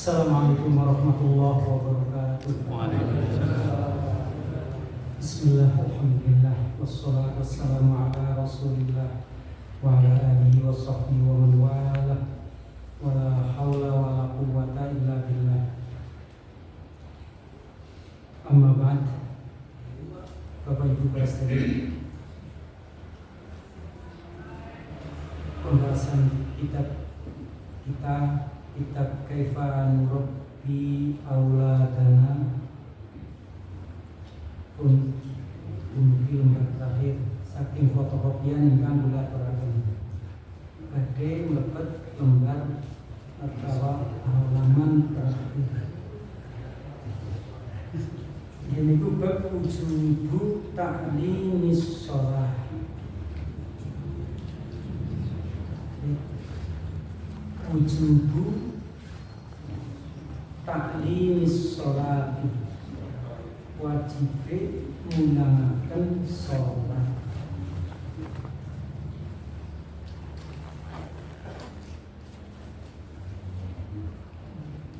Assalamualaikum warahmatullahi wabarakatuh. Waalaikumsalam. Bismillah, alhamdulillah, wassalatu wassalamu ala rasulillah wa ala alihi wa sahbihi wa man wala wa la hawla wa la quwwata illa billah. Amma ba'd. Bapak Ibu sekalian, pembahasan kitab Kaifa Nurabbi Auladana pun film terakhir saking fotokopian ingkang kula aturaken badhe mlebet lembar atau halaman terakhir. Ini bab wujubu ta'limis shalah. Wujubu ta'limis sholati, wajib mengamalkan sholat.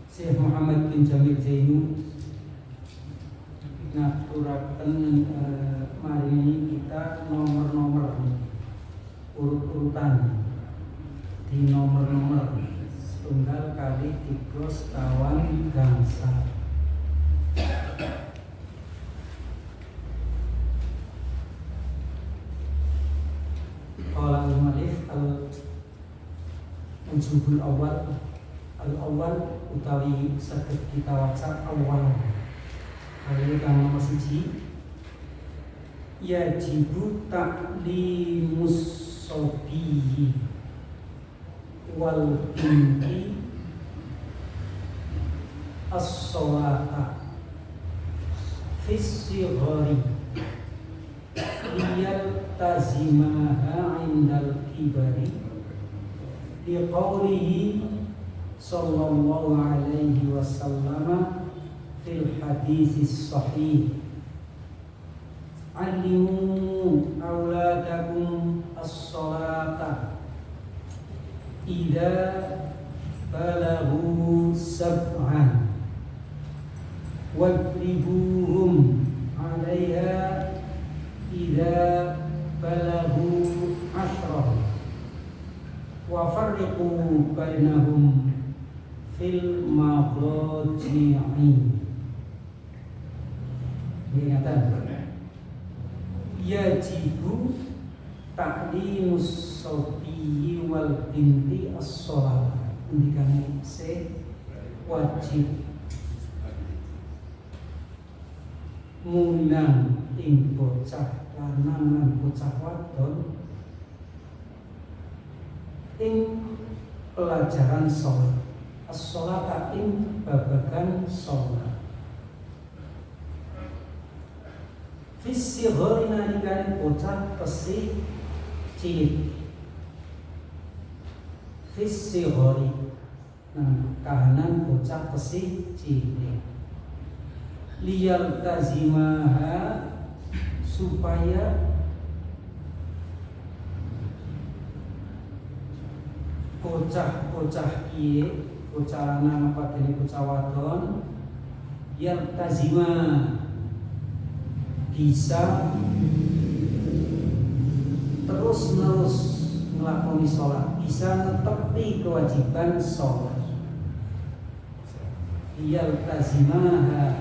Syekh Muhammad bin Jamil Zainu ngaturaken mari ini kita nomor-nomor urut-urutan di nomor-nomor setunggal kali 3 sekawan gangsal. Qala al-mu'allif al-wujubul awal utawi saged kita waca awal kali kang nomor 1 yajibu ta'limus sobiyi wal binti as-sholata fis-sighari liyaltazimaha indal kibari liqaulihi sallallahu alaihi wasallam fil haditsis sahih alimu auladakum as-sholata idza balaghu sab'an wadribuhum 'alaiha idza balaghu 'ashra wa farriqu bainahum fil madaji'i. Ingatan yajibu ta'limus sobiyi wal binti as-sholat. Indikane se wajib ngundang ing bocah lanang lan bocah wadon ing pelajaran sholat. As-sholat ing babagan sholat. Fis-sighari nalikane bocah tesih cilik. Fis-sighari kahanan bocah tesih cilik. Liyaltazimaha supaya bocah kiye, bocah lanang apa dene bocah wadon yaltazima bisa terus-menerus ngelakoni sholat, bisa netepi kewajiban sholat. Yaltazimaha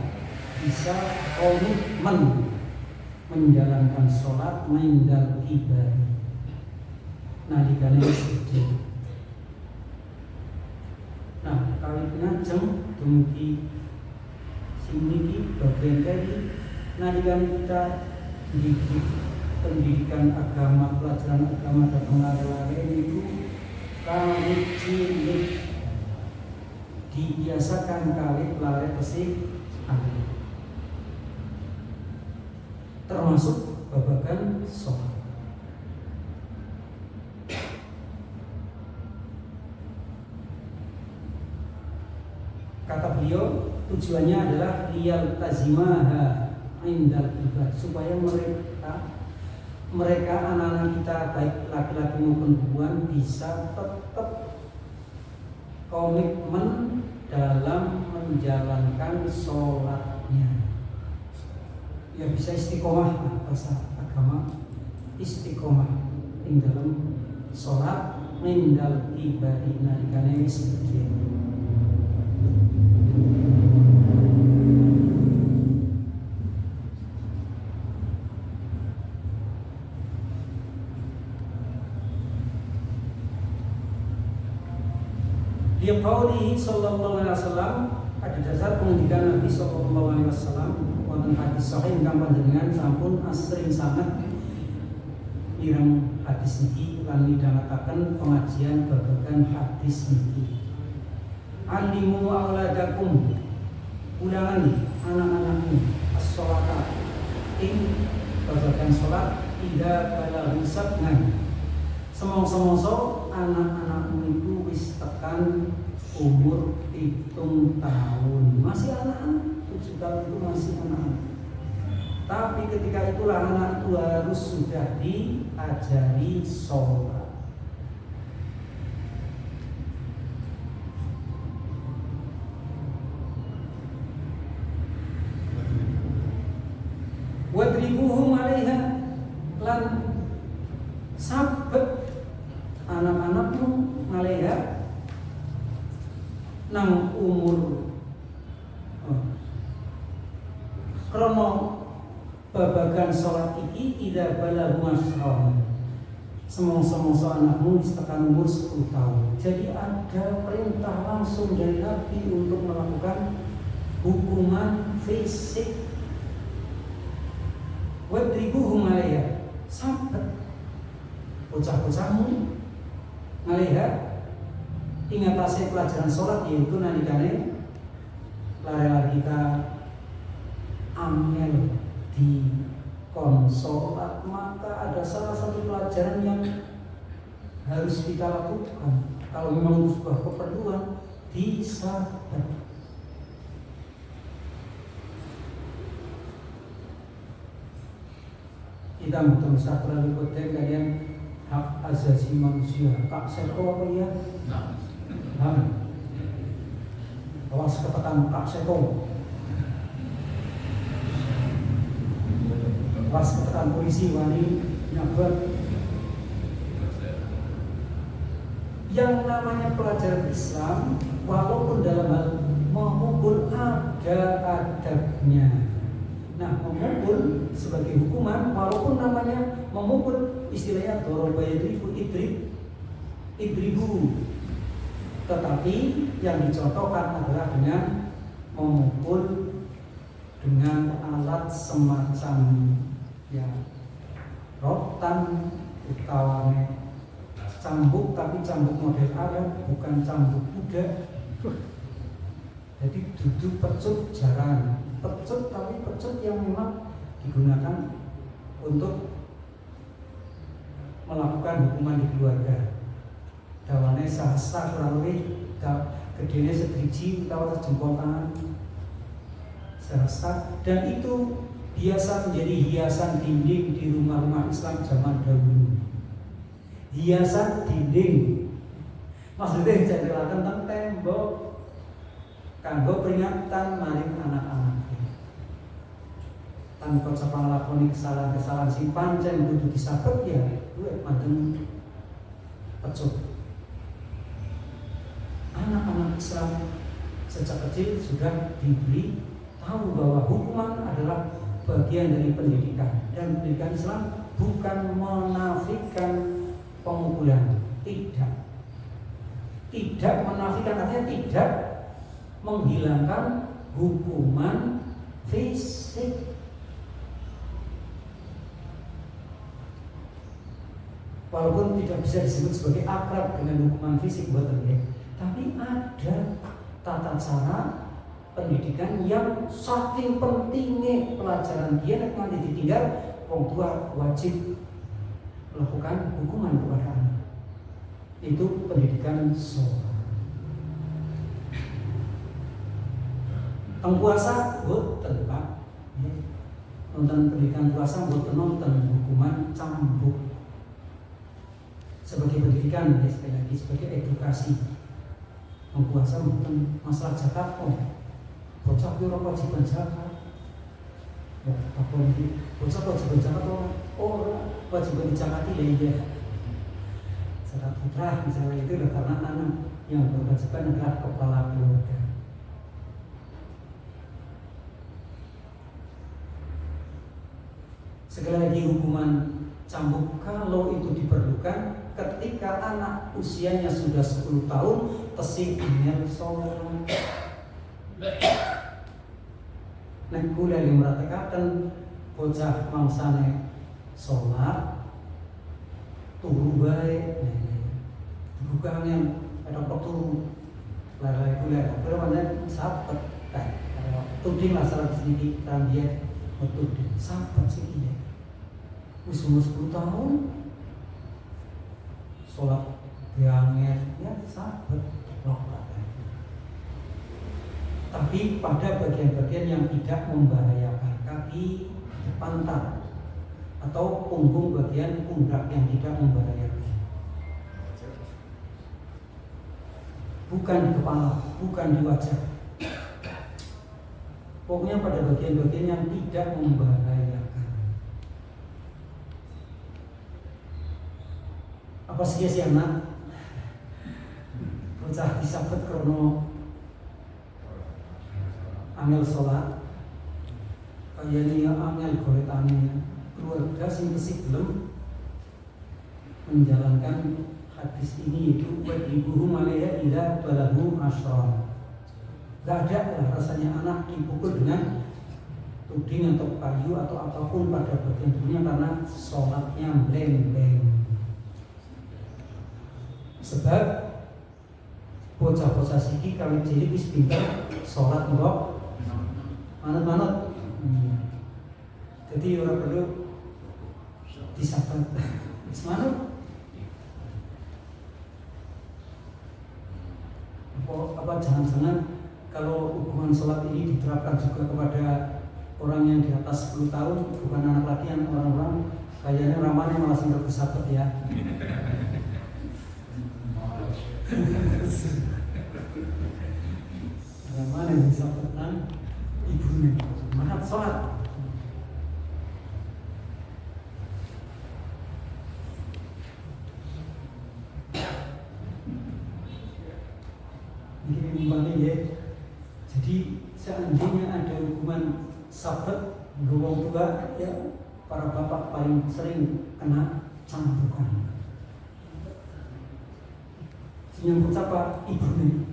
bisa komitmen menjalankan sholat mindal kibari nalikane gede. Nah, kali ngajeng dumugi sini bagian dari nalikane kita didik pendidikan agama, pelajaran agama dan lare-lare itu kali cilik dibiasakan kali lare tesih alit, termasuk babagan sholat. Kata beliau tujuannya adalah liyaltazimaha indal ibad, supaya mereka anak-anak kita baik laki-laki maupun perempuan bisa tetap komitmen dalam menjalankan sholatnya. Ya bisa istiqomah, bahasa agama istiqomah ing dalam sholat mindal ibadi nalikane wis sebagian. Dia qaulihi sallallahu alaihi wasallam, ada dasar pengendikan Nabi sallallahu alaihi wasallam wonten hadis sahih ingkang panjenengan sampun asring sanget ireng hadis niki lan midhangetaken pengajian babagan hadis niki. Alimu auladakum, ulangan anak-anakmu as-sholata ing babagan salat ida balaghu sab'an. Semongso-mongso anak-anakmu itu wis tekan umur 7 tahun. Masih anak-anak, 7 tahun itu masih anak-anak. Tapi ketika itulah anak itu harus sudah diajari sholat. Wadribuhum 'alaiha, lan sabet anak-anakmu ngaleha nang umur krono babagan sholat iki ida balaghu asyram. Semongso anakmu wis tekan umur 10 tahun. Jadi ada perintah langsung dari Nabi untuk melakukan hukuman fisik. Wadribuhum 'alaiha, sabet bocah-bocahmu ngaleha ing atase pelajaran sholat, yaitu nalikane lare-lare kita amel di konsolat, maka ada salah satu pelajaran yang harus kita lakukan. Kalau memang sebuah keperluan, disabat. Kita butuh satu lagi kotek kalian hak asasi manusia. Kak Seko apa ya? Nah, awas ketekan Kak Seko. Awas ketekan polisi wani nyabat. Yang namanya pelajaran Islam, walaupun dalam hal memukul ada adabnya. Nah, memukul sebagai hukuman, walaupun namanya memukul, istilahnya doroba yadribu idribu, tetapi yang dicontohkan adalah dengan memukul dengan alat semacam ya rotan utawane cambuk, tapi cambuk model Arab, bukan cambuk kuda. Jadi duduk pecut jarang, pecut tapi pecut yang memang digunakan untuk melakukan hukuman di keluarga. Dawane sahasta kurang lebih gedene sedriji utawa sejempol tangan sahasta, dan itu biasa menjadi hiasan dinding di rumah-rumah Islam zaman dahulu. Hiasan dinding maksudnya jadikan tentang tembok kanggo peringatan maring anak-anak. Tanpa sepang lakoni kesalahan-kesalahan sing pancen kudu disabet ya duwe manten pecut. Anak-anak Islam sejak kecil sudah diberi tahu bahwa hukuman adalah bagian dari pendidikan, dan pendidikan Islam bukan menafikan pemukulan, tidak menafikan, artinya tidak menghilangkan hukuman fisik. Walaupun tidak bisa disebut sebagai akrab dengan hukuman fisik buatan ya, tapi ada tata cara pendidikan yang saking pentingnya pelajaran dia nanti ditinggal, orang tua wajib melakukan hukuman kepada anak. Itu pendidikan sholat. Puasa boten Pak. Nonton pendidikan puasa boten nonton hukuman cambuk. Sebagai pendidikan, ya sekali lagi sebagai edukasi. Puasa boten masalah zakat kok. bocah itu orang kewajiban zakat. Ya, apa ini? Bocah kewajiban zakat orang kewajiban dizakati ya iya. Zakat fitrah misalnya itu adalah karena anak yang berkewajiban adalah kepala keluarga. Sekali lagi hukuman cambuk kalau itu diperlukan ketika anak usianya sudah 10 tahun tesih ingin sholat. Nek kula yang meratekaken bocah mangsane sholat turu bae, bukan yang ada turu lalai kula, berarti sahabat kan, tuding lah salah sedikit kan dia tuding sahabat sih dia, usia 10 tahun sholat biangnya ya sahabat lokat. Tapi pada bagian-bagian yang tidak membahayakan kaki, pantat atau punggung bagian pundak yang tidak membahayakan. Bukan di kepala, bukan di wajah. Pokoknya pada bagian-bagian yang tidak membahayakan. Apa sih anak? Bocah disabet krono angel sholat, kayaknya angel goletane keluarga sing kesih belum menjalankan hadis ini itu wadribuhum alaiha idza balahu asyra. Gak ada lah rasanya anak dipukul dengan tuding atau kayu atau apapun pada bagian tubuhnya karena sholatnya bleng-bleng. Sebab bocah-bocah siki kali cilik wis pinter sholat mbok manut-manut. Jadi orang perlu disabat manut. Apa jangan-jangan kalau hukuman sholat ini diterapkan juga kepada orang yang di atas 10 tahun, bukan anak lagi yang orang-orang kayaknya ramahnya malah sing tersabat ya. Mana yang bisa tenang ibunya manat sholat. Ini kembali ya. Jadi seandainya ada hukuman sabat gowong tua ya, para bapak paling sering kena cambukan. Yang apa ibunya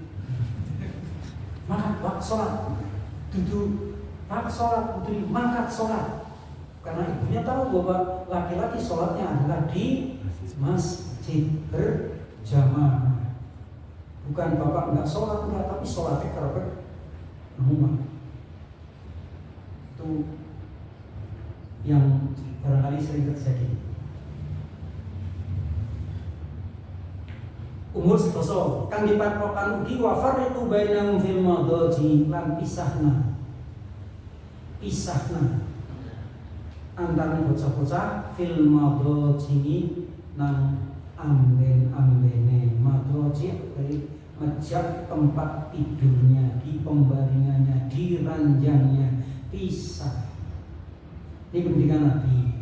mangkat pak sholat, duduk pak sholat, putri mangkat sholat, karena ibunya tahu bahwa laki-laki sholatnya adalah di masjid berjamaah. Bukan bapak enggak sholat enggak, tapi sholatnya kerapet rumah. Itu yang barangkali sering terjadi. Umur sedoso kang dipatrokan ugi wa fariqu bainahum fil madhaji lan pisahna antara bocah-bocah fil madhaji nang amben-ambene. Madhaji dari majak tempat tidurnya, di pembaringannya, di ranjangnya, pisah. Ini pendidikan Nabi.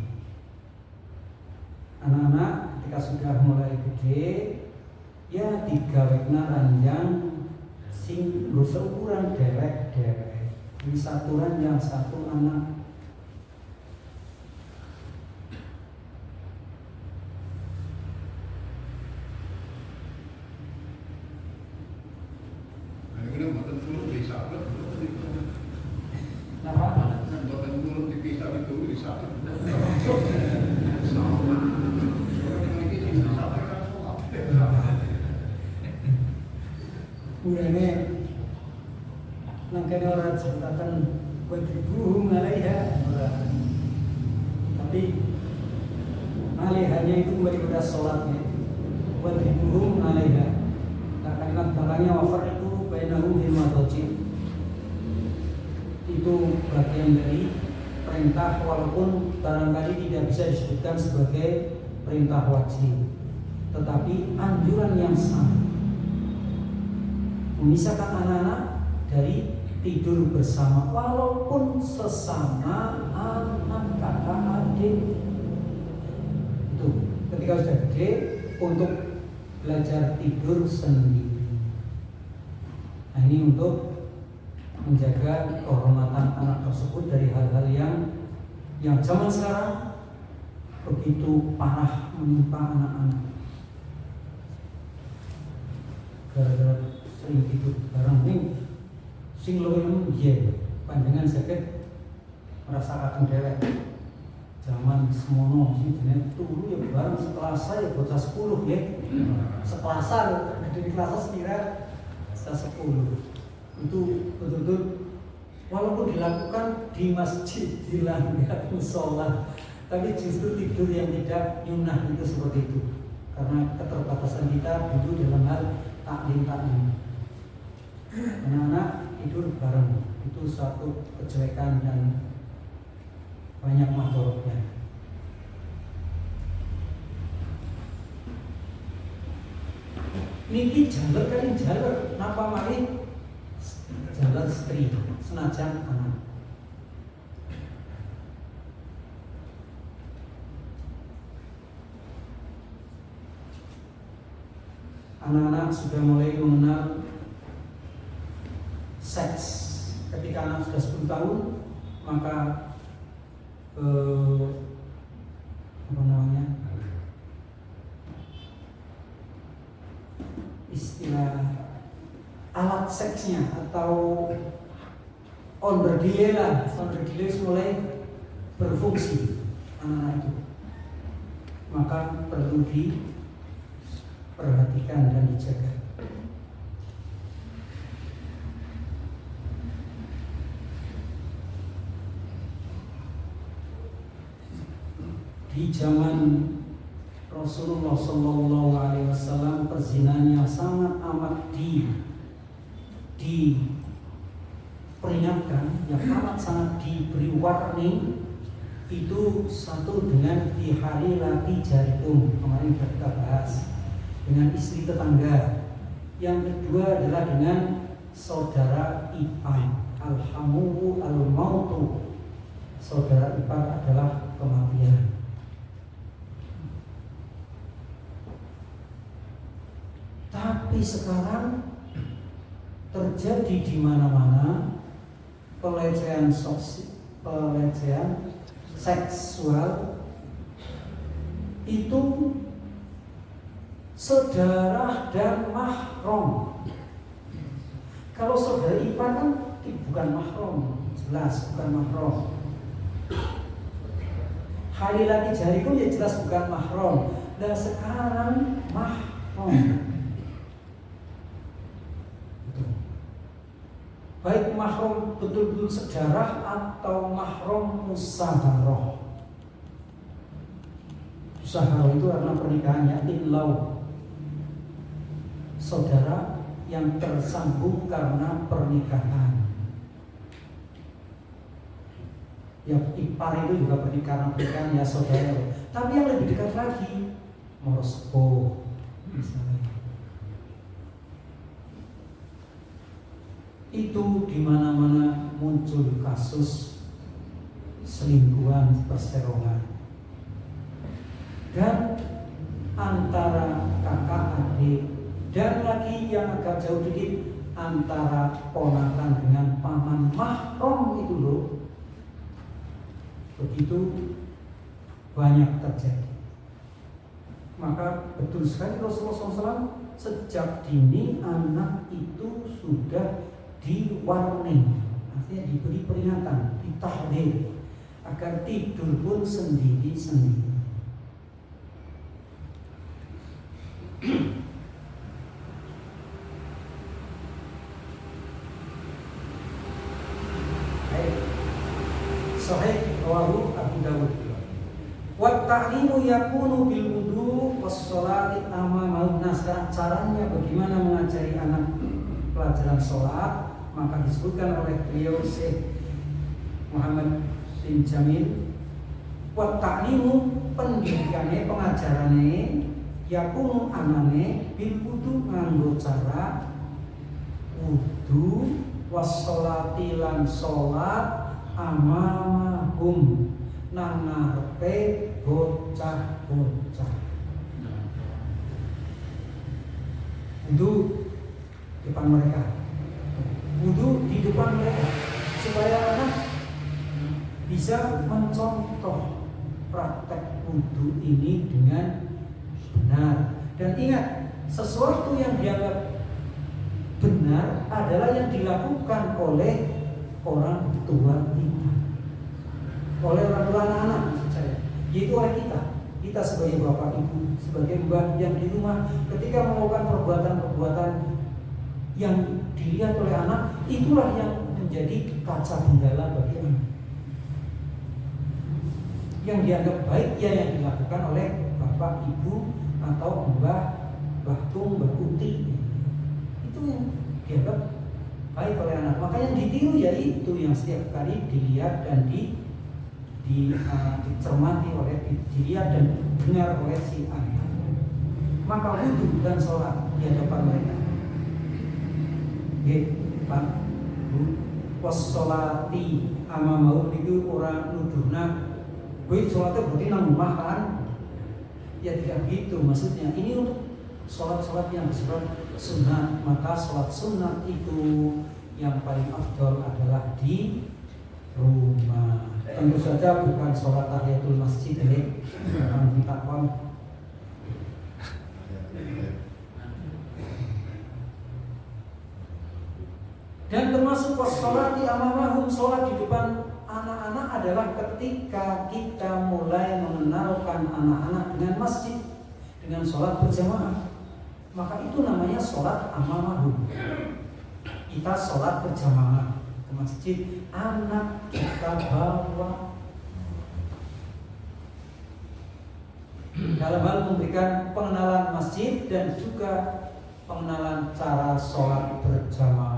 Anak-anak ketika sudah mulai gede ya digawekna ranjang sing seukuran derek-derek, di satu ranjang satu anak. Mulane nangkene ora ceritakan wadribuhum alaiha, tapi alaihanya itu kembali pada sholatnya. Wadribuhum alaiha, kalimat belakangnya wafar itu bainahum fil madhaji, itu bagian dari perintah walaupun barangkali tidak bisa disebutkan sebagai perintah wajib, tetapi anjuran yang sama memisahkan anak-anak dari tidur bersama walaupun sesama anak kakak adik. Itu ketika sudah gede untuk belajar tidur sendiri. Nah, ini untuk menjaga kehormatan anak tersebut dari hal-hal yang zaman sekarang begitu parah menimpa anak-anak. Gara-gara sering tidur bareng nih, sing luwih nggih panjenengan saged merasakan dewek. Zaman semono sing jenenge turu ya bareng sekelasa ya bocah 10 nggih. Sekelasa gede kelas sekira 10. Itu betul-betul walaupun dilakukan di masjid, di langgar musola, tapi justru tidur yang tidak nyunah itu seperti itu. Karena keterbatasan kita dulu dalam hal taklim. Anak-anak tidur bareng itu suatu kejelekan dan banyak madorotnya. Niki jaler kali jaler, napa malih jaler istri senajan anak. Anak-anak sudah mulai mengenal seks. Ketika anak sudah 10 tahun, maka istilah alat seksnya atau onderdile mulai berfungsi anak-anak itu. Maka perlu diperhatikan dan dijaga. Di zaman Rasulullah SAW perzinanya sangat amat diperingatkan, yang amat sangat diberi warning. Itu satu dengan bihalilati jarikum, kemarin sudah kita bahas, dengan istri tetangga. Yang kedua adalah dengan saudara ipar, alhamu al-mautu, saudara ipar adalah kematian. Tapi sekarang terjadi di mana-mana pelecehan seksual itu saudara dan mahram. Kalau saudara ipar kan bukan mahram, jelas bukan mahram. Halilati jarikum ya jelas bukan mahram. Dan sekarang mahram. Baik mahram betul-betul sejarah atau mahram musaharah. Musaharah itu karena pernikahannya illau, saudara yang tersambung karena pernikahan. Ya ipar itu juga pernikahan ya saudara. Tapi yang lebih dekat lagi morosepuh misalnya. Itu di mana-mana muncul kasus selingkuhan perserongan. Dan antara kakak adik dan lagi yang agak jauh dikit antara ponakan dengan paman mahram itu loh. Begitu banyak terjadi. Maka betul sekali Rasulullah SAW sejak dini anak itu sudah di-warning, artinya diberi peringatan, ditahdir agar tidur pun sendiri-sendiri. Sahih rawahu Abu Dawud. Wa ta'limu yakunu bil wudu was sholati amama nas. Caranya bagaimana mengajari anak pelajaran sholat, maka disebutkan oleh beliau Syekh Muhammad bin Jamil, wa ta'limu pendidikannya, pengajarannya yakunu anane bil wudu nganggo cara wudu wassolati lan sholat amamahum nang ngarepe bocah-bocah. Wudu depan mereka, wudu di depan mereka, supaya anak bisa mencontoh praktek wudu ini dengan benar. Dan ingat, sesuatu yang dianggap benar adalah yang dilakukan oleh orang tua kita, oleh orang tua anak-anak maksud saya, yaitu oleh kita sebagai bapak ibu, sebagai mbah yang di rumah, ketika melakukan perbuatan-perbuatan yang dilihat oleh anak, itulah yang menjadi kaca benggala bagi anak. Yang dianggap baik ya yang dilakukan oleh bapak ibu atau mbah, bahtung, mbah uti, itu yang dianggap baik oleh anak. Maka yang ditiru ya itu yang setiap kali dilihat dan dicermati oleh, dilihat dan dengar oleh si anak. Maka wudhu dan sholat di hadapan mereka. Pak Bu, wassolati amamau itu orang nuduhna, gue sholatnya berarti nang rumah kan? Ya tidak gitu maksudnya. Ini untuk sholat-sholat yang bersifat sunnah. Maka sholat sunnah itu yang paling afdol adalah di rumah. Tentu saja bukan sholat tahiyatul masjid, bukan takwa. Dan termasuk wassolati amamahum, sholat di depan anak-anak adalah ketika kita mulai mengenalkan anak-anak dengan masjid, dengan sholat berjamaah. Maka itu namanya sholat amamahum. Kita sholat berjamaah ke masjid, anak kita bawa dalam hal memberikan pengenalan masjid dan juga pengenalan cara sholat berjamaah.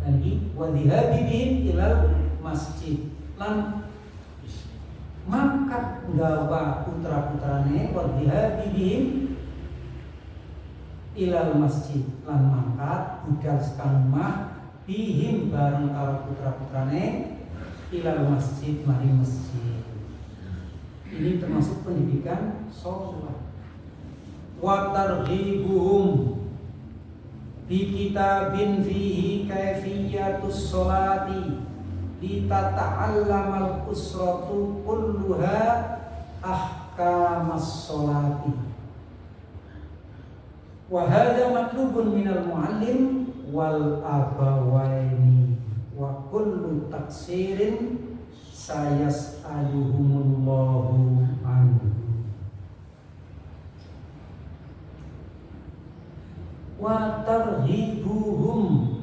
Dan di wadhihabihim ilal masjid lan mangkat gawa putra-putrane wadhihabihim ilal masjid lan mangkat budal sekang mah bihim bareng karo putra-putrane ilal masjid mari masjid. Ini termasuk pendidikan sholat. Wa targhibuhum bi kitabin fihi kaifiyatus sholati litata'allamal usratu kulluha ahkamas sholati. Wa hadha matlubun minal muallim wal abawaini wa kullu taksirin sayas'aluhumullahu anhu. Wa targhibuhum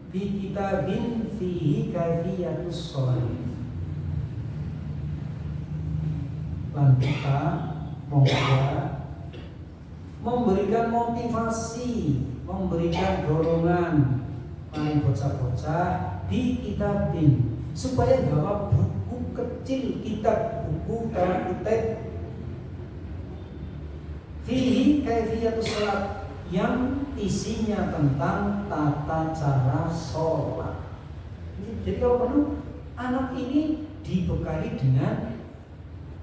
bi kitabin fihi kaifiyatus shalah. Lan kita memberikan motivasi, memberikan dorongan pada bocah-bocah di kitabin, supaya bawa buku kecil, kitab buku dalam kutip fihi kaifiyatus shalah, yang isinya tentang tata cara sholat. Jadi kalau perlu anak ini dibekali dengan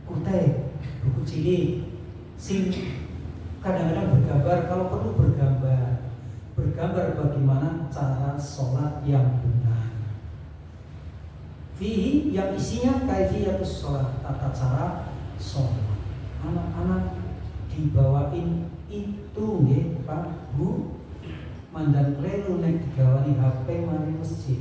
kutip, buku cilik, sing kadang-kadang bergambar, kalau perlu bergambar bagaimana cara sholat yang benar. Fihi yang isinya kaifiyatus sholat, tata cara sholat. Anak-anak dibawain itu nggih Pak Bu, mandan kleru nek digawani HP mari masjid.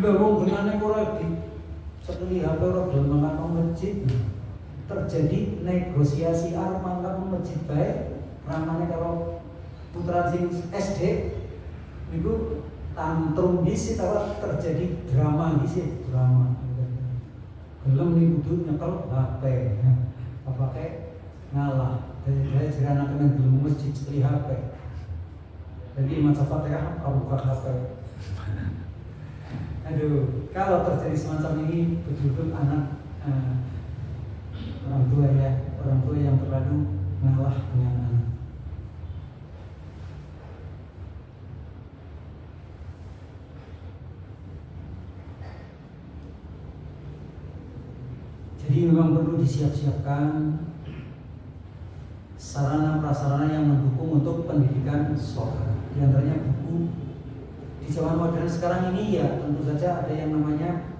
Lha wong genane ora di sekali HP ora gelem mangkat masjid. Terjadi negosiasi arep mangkat masjid bae, ramane kalau putra sing SD niku tantrum dhisik terjadi drama dhisik, drama. Belum nih butuh nyekel HP, apa kayak ngalah. Dari anak yang belum masjid sekali HP. Jadi macam Fatihah, kamu buka HP. Aduh, kalau terjadi semacam ini Jadi memang perlu disiap-siapkan sarana prasarana yang mendukung untuk pendidikan sholat. Di antaranya buku. Di zaman modern sekarang ini ya tentu saja ada yang namanya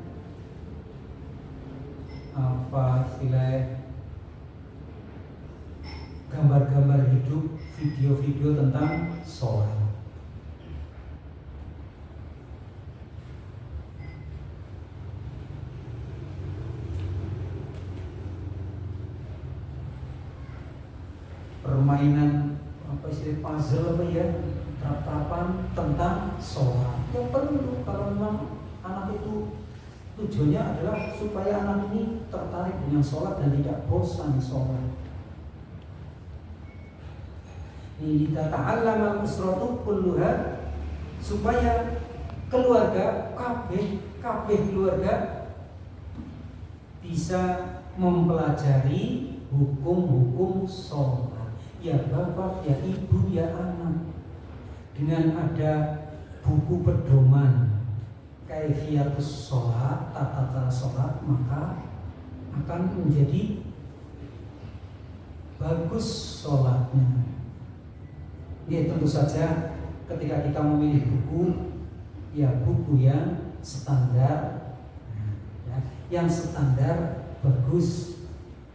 gambar-gambar hidup, video-video tentang sholat. Permainan puzzle trap-trapan tentang sholat. Yang perlu kalau memang anak itu tujuannya adalah supaya anak ini tertarik dengan sholat dan tidak bosan sholat. Ini ta'allam al-usratu kulluha, supaya keluarga kabeh keluarga bisa mempelajari hukum-hukum sholat. Ya bapak, ya ibu, ya anak. Dengan ada buku pedoman kaifiatus sholat, tata cara sholat, maka akan menjadi bagus sholatnya. Ya tentu saja ketika kita memilih buku, ya buku yang standar, ya, yang standar bagus,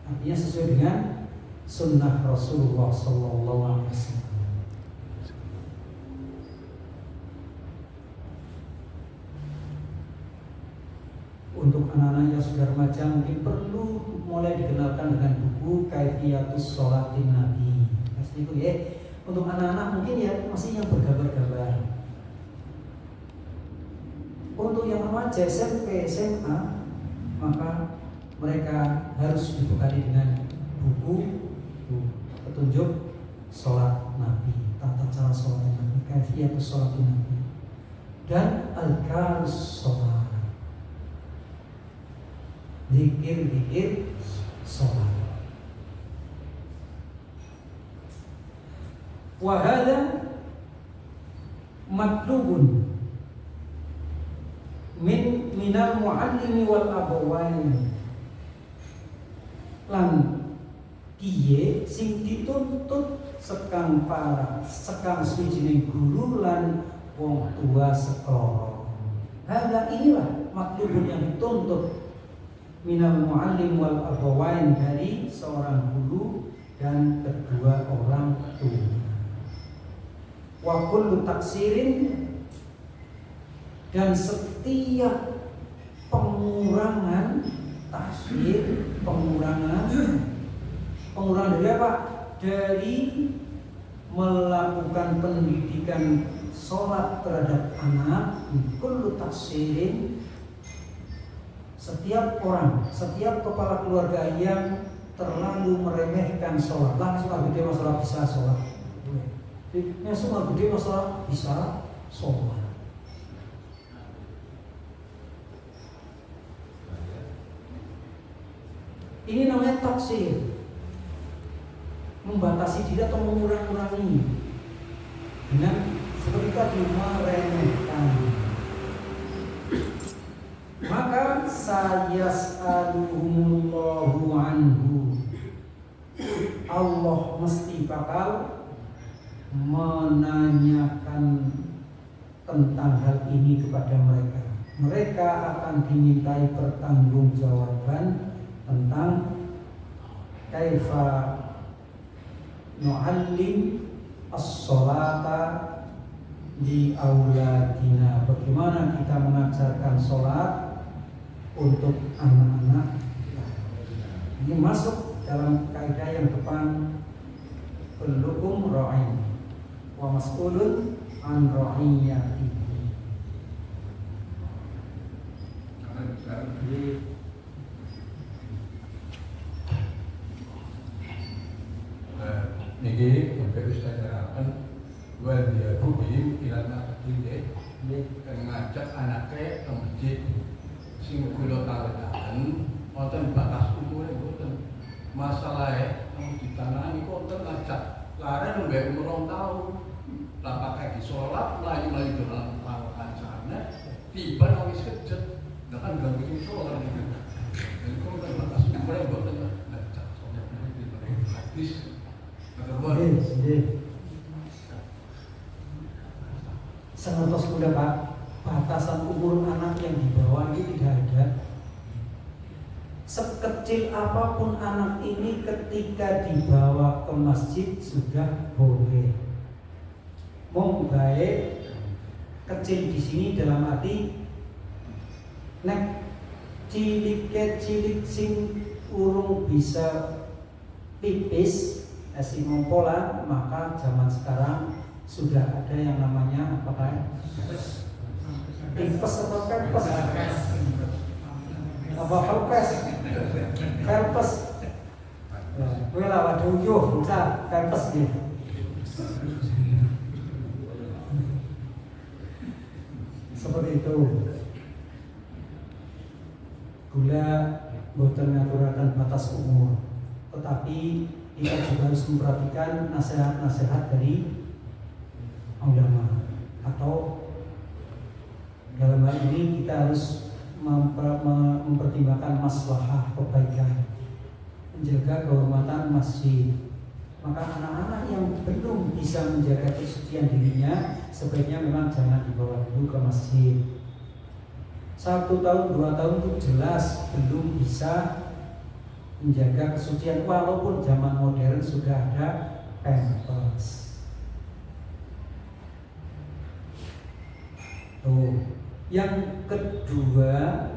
artinya sesuai dengan sunnah Rasulullah SAW. Untuk anak-anak yang sudah remaja mungkin perlu mulai dikenalkan dengan buku Kaifiyatus Sholatin Nabi. Pasti itu ya. Untuk anak-anak mungkin ya masih yang bergambar-gambar. Untuk yang remaja SMP, SMA, maka mereka harus dibekali dengan buku petunjuk sholat Nabi, tata cara sholat Nabi, kaifiyatus sholat Nabi, dan al-karus sholat, zikir sholat. Wahada matlubun minal muallimi wal abawain, lan kiye sing dituntut sekang swijining guru lan wong tua sekoro. Hada inilah matlubun yang dituntut minal muallim wal abawain, dari seorang guru dan kedua orang tua. Wa kullu taksirin, dan setiap pengurangan taksir, pengurangan dari apa? Dari melakukan pendidikan sholat terhadap anak. Kullu taksirin, setiap orang, setiap kepala keluarga yang terlalu meremehkan sholat, langsung gede masalah bisa sholat, semua gede masalah bisa sholat. Ini namanya taksir, membatasi diri atau mengurangi dengan seperti tadi meremehkan. Maka sayas'aluhumullahu anhu, Allah mesti bakal menanyakan tentang hal ini kepada mereka. Mereka akan dimintai pertanggungjawaban tentang kaifa nu'allim as-sholata di auladina, bagaimana kita mengajarkan sholat untuk anak-anak kita. Ini masuk dalam kaidah yang depan, kullukum ra'in wa mas'ulun an ra'iyatihi. Niki sampai Ustaz terangkan wal yahudihim ila naqdin ini ngajak anaknya ke masjid sing kula tawetaken wonten batas umur mboten masalah ditangani wonten ngajak laren mbek umur 2 tahun lah pakai di sholat mlayu-mlayu dalam kancane tiba nang wis kejet kan ganggu sholat kan niku batas umur sekecil apapun anak ini ketika dibawa ke masjid sudah boleh. Mong bae kecil di sini dalam arti nek cilik sing urung bisa pipis sing ngompolan, maka zaman sekarang sudah ada yang namanya apa kayak pipes atau pempes apa Felpes. Kowe lah waduh yo bukan Felpes nggih. Seperti itu. Gula boten ngaturaken batas umur, tetapi kita juga harus memperhatikan nasihat-nasihat dari ulama, atau dalam hal ini kita harus mempertimbangkan maslahah kebaikan, menjaga kehormatan masjid. Maka anak-anak yang belum bisa menjaga kesucian dirinya sebaiknya memang jangan dibawa dulu ke masjid. 1 tahun 2 tahun itu jelas belum bisa menjaga kesucian, walaupun zaman modern sudah ada pampers. Yang kedua,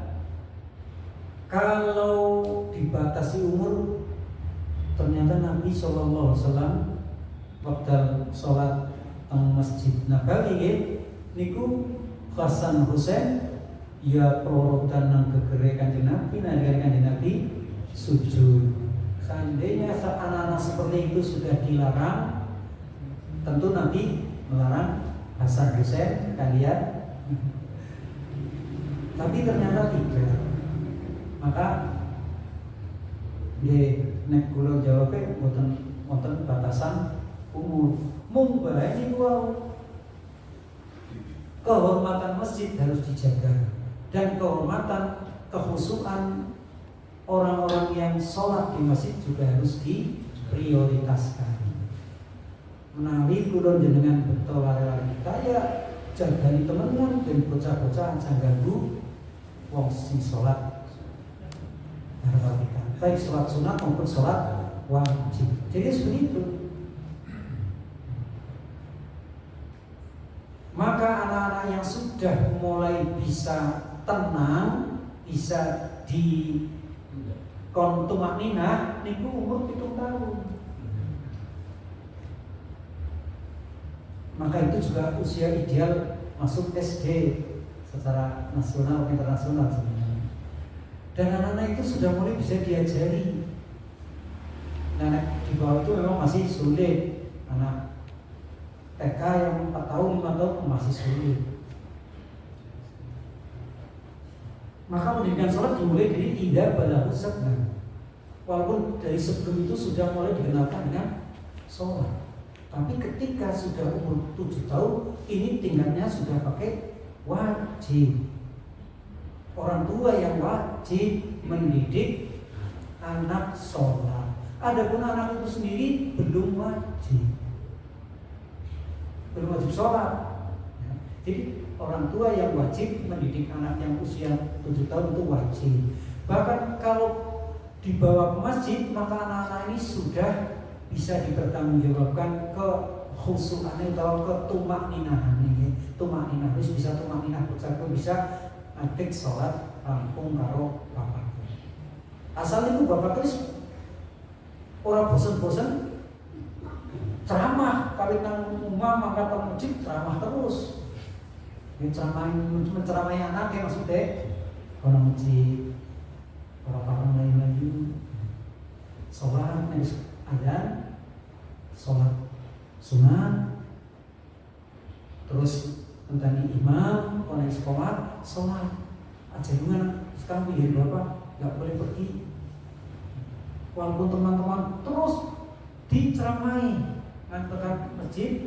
kalau dibatasi umur, ternyata Nabi SAW waktu sholat Masjid Nabawi niku Hasan Husain ya prorotan nang gegere Kanjeng Nabi, Kanjeng Nabi sujud. Seandainya anak-anak seperti itu sudah dilarang, tentu Nabi melarang Hasan Husain kalian. Tapi ternyata tidak. Maka nek kula jawabe wonten batasan umur. Mung bae niku kehormatan masjid harus dijaga, dan kehormatan kekhusyuan orang-orang yang sholat di masjid juga harus diprioritaskan. Menawi kula jenengan beto lare-lare kaya jagani temenan dan bocah-bocah aja ganggu wong sing sholat bareng-bareng, baik sholat sunat maupun sholat wajib. Jadi seperti itu. Maka anak-anak yang sudah mulai bisa tenang, bisa tumak ninah, niku umur 7 tahun. Maka itu juga usia ideal masuk SD secara nasional atau internasional sebenarnya. Dan anak-anak itu sudah mulai bisa diajari. Nah, di bawah itu memang masih sulit. Anak TK yang 4 tahun, 5 tahun masih sulit. Maka pendidikan sholat dimulai dari idza balagha sab'an. Walaupun dari sebelum itu sudah mulai dikenalkan dengan sholat, tapi ketika sudah umur 7 tahun, ini tingkatnya sudah pakai wajib. Orang tua yang wajib mendidik anak sholat. Adapun anak itu sendiri belum wajib sholat. Jadi orang tua yang wajib mendidik anak yang usia 7 tahun itu wajib. Bahkan kalau dibawa ke masjid, maka anak-anak ini sudah bisa dipertanggungjawabkan ke khusyukannya atau ke tumak ninahan ini. Tumak ninah bisa tumak ninah bocahku bisa adik sholat rampung karo bapak. Asal itu bapak itu orang bosan-bosan ceramah, kali nang umam maka teng masjid ceramah terus. Menceramahi anak yang maksudnya orang masjid, orang lain-lain sholat azan, sholat sunat, terus tentang imam, konek sekolah, sholat aja dengan sekarang pilih bapak nggak boleh pergi, walaupun teman-teman terus diceramai tekan masjid,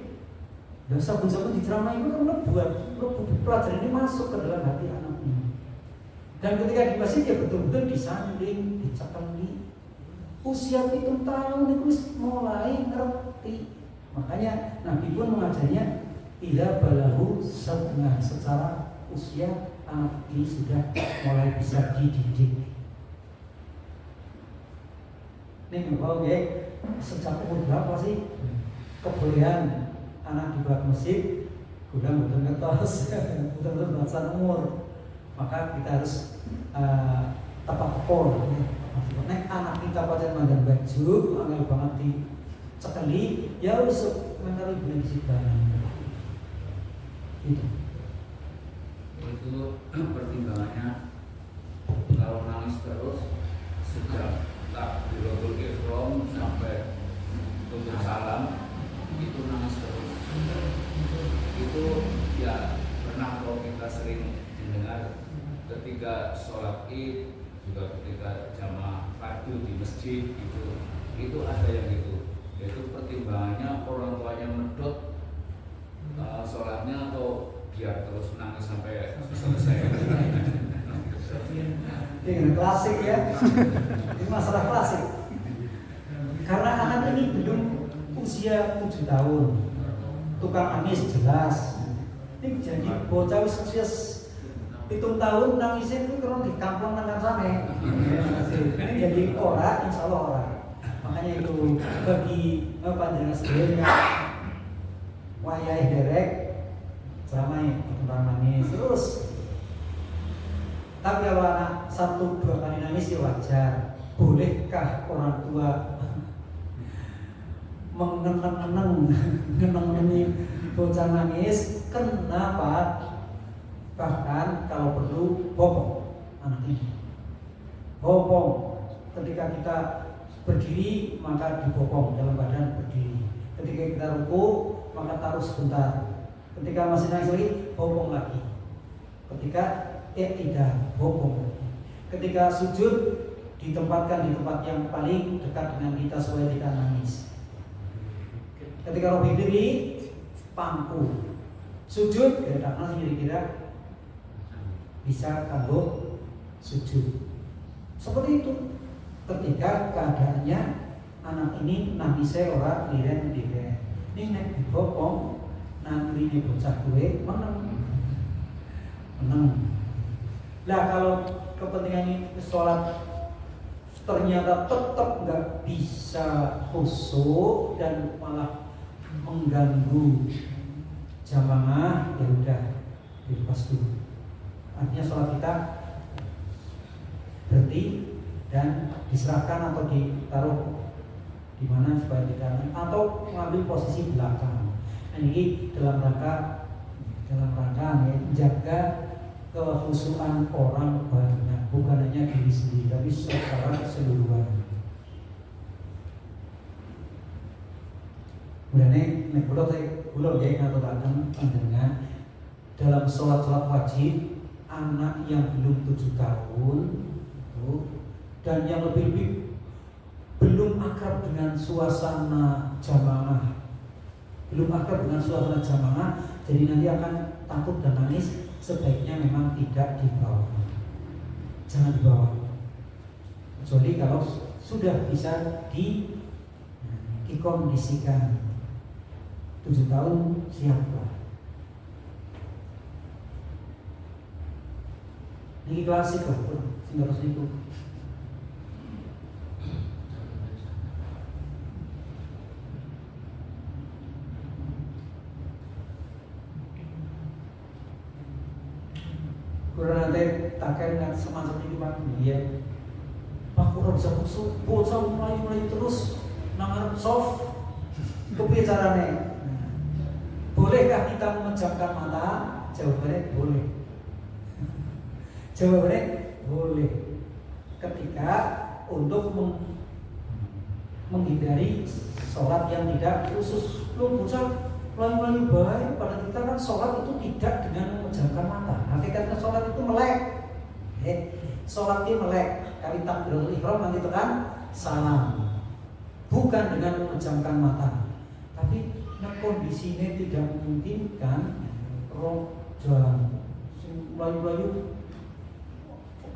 dan sabun-sabun diceramai itu kan membuat pelajaran ini masuk ke dalam hati anak ini. Dan ketika di masjid ya betul-betul disanding, dicekali. Usia 7 tahun itu mulai ngerti. Makanya Nabi pun mengajarnya idza balagha sab'an, secara usia anak ini sudah mulai bisa dididik. Nih mau ya, sejak umur berapa sih kebolehan anak dibawa ke masjid? Udah betul ngetos, betul batasan umur. Maka kita harus tepat pol. Nek anak kita pada mandan baju, angel banget dicekeli, ya usuk mental ibu di situ. Itu pertimbangannya kalau nangis terus sejak takbiratul ihram sampai tutup salam itu nangis terus. Itu ya pernah kalau kita sering mendengar ketika sholat id juga ketika jamaah fardu di masjid itu ada yang gitu, yaitu pertimbangannya orang tuanya medot sholatnya atau biar terus nangis sampai selesai. Ini klasik ya, ini masalah klasik. Karena anak ini belum usia 7 tahun, tukang nangis jelas. Ini jadi bocah usia 7 tahun nangisnya itu kalau di kampung nangis sampai. Ini jadi orang, insya Allah orang. Makanya itu bagi panjenengan sebenarnya wayai derek ceramah tentang nangis terus. Tapi kalau anak 1-2 kali nangis ya wajar. Bolehkah orang tua mengenang-enang bocah nangis? Kenapa? Bahkan kalau perlu bopong anak ini. Bopong. Ketika kita berdiri maka dibopong dalam badan berdiri. Ketika kita ruku maka taruh sebentar. Ketika masih nangis lagi, bopong lagi. Ketika tidak, bopong lagi. Ketika sujud, ditempatkan di tempat yang paling dekat dengan kita supaya tidak nangis. Ketika robi diri, pangku. Sujud, tidak nangis kira-kira bisa kanggo sujud. Seperti itu. Ketika keadaannya anak ini nangisnya orang liren-liren. Ini nek dibopong nanti ini bocah gue menang. Nah kalau kepentingan ini sholat ternyata tetap nggak bisa khusyuk dan malah mengganggu jamaah, ya udah dilepas dulu. Artinya sholat kita berhenti dan diserahkan atau ditaruh di mana supaya tidak, atau mengambil posisi belakang. Ini dalam rangka menjaga kekhusyukan orang banyak, bukan hanya diri sendiri tapi secara keseluruhan. Mulane nek kula nggih ngaturaken panjenengan dalam sholat wajib anak yang belum 7 tahun itu, dan yang lebih belum akrab dengan suasana jamaah, jadi nanti akan takut dan nangis, sebaiknya memang tidak dibawa, jangan dibawa. Kecuali kalau sudah bisa dikondisikan 7 tahun siaplah. Ini klasik lah, sehingga harus itu. Kurang nanti takkan dengan semacam ini Pak, iya. Pak kurang bisa kusuk, bocah mulai terus nangar soft, kebicaranya. Bolehkah kita memejamkan mata? Jawabannya boleh. Boleh. Ketika untuk menghindari sholat yang tidak khusus. Lu bocah melayu baik, pada kita kan sholat itu tidak dengan memejamkan mata. Hakikatnya sholat itu melek. Sholat itu melek. Kali takbiratul ihram nanti itu kan salam. Bukan dengan memejamkan mata. Tapi kondisinya tidak memungkinkan. Jangan melayu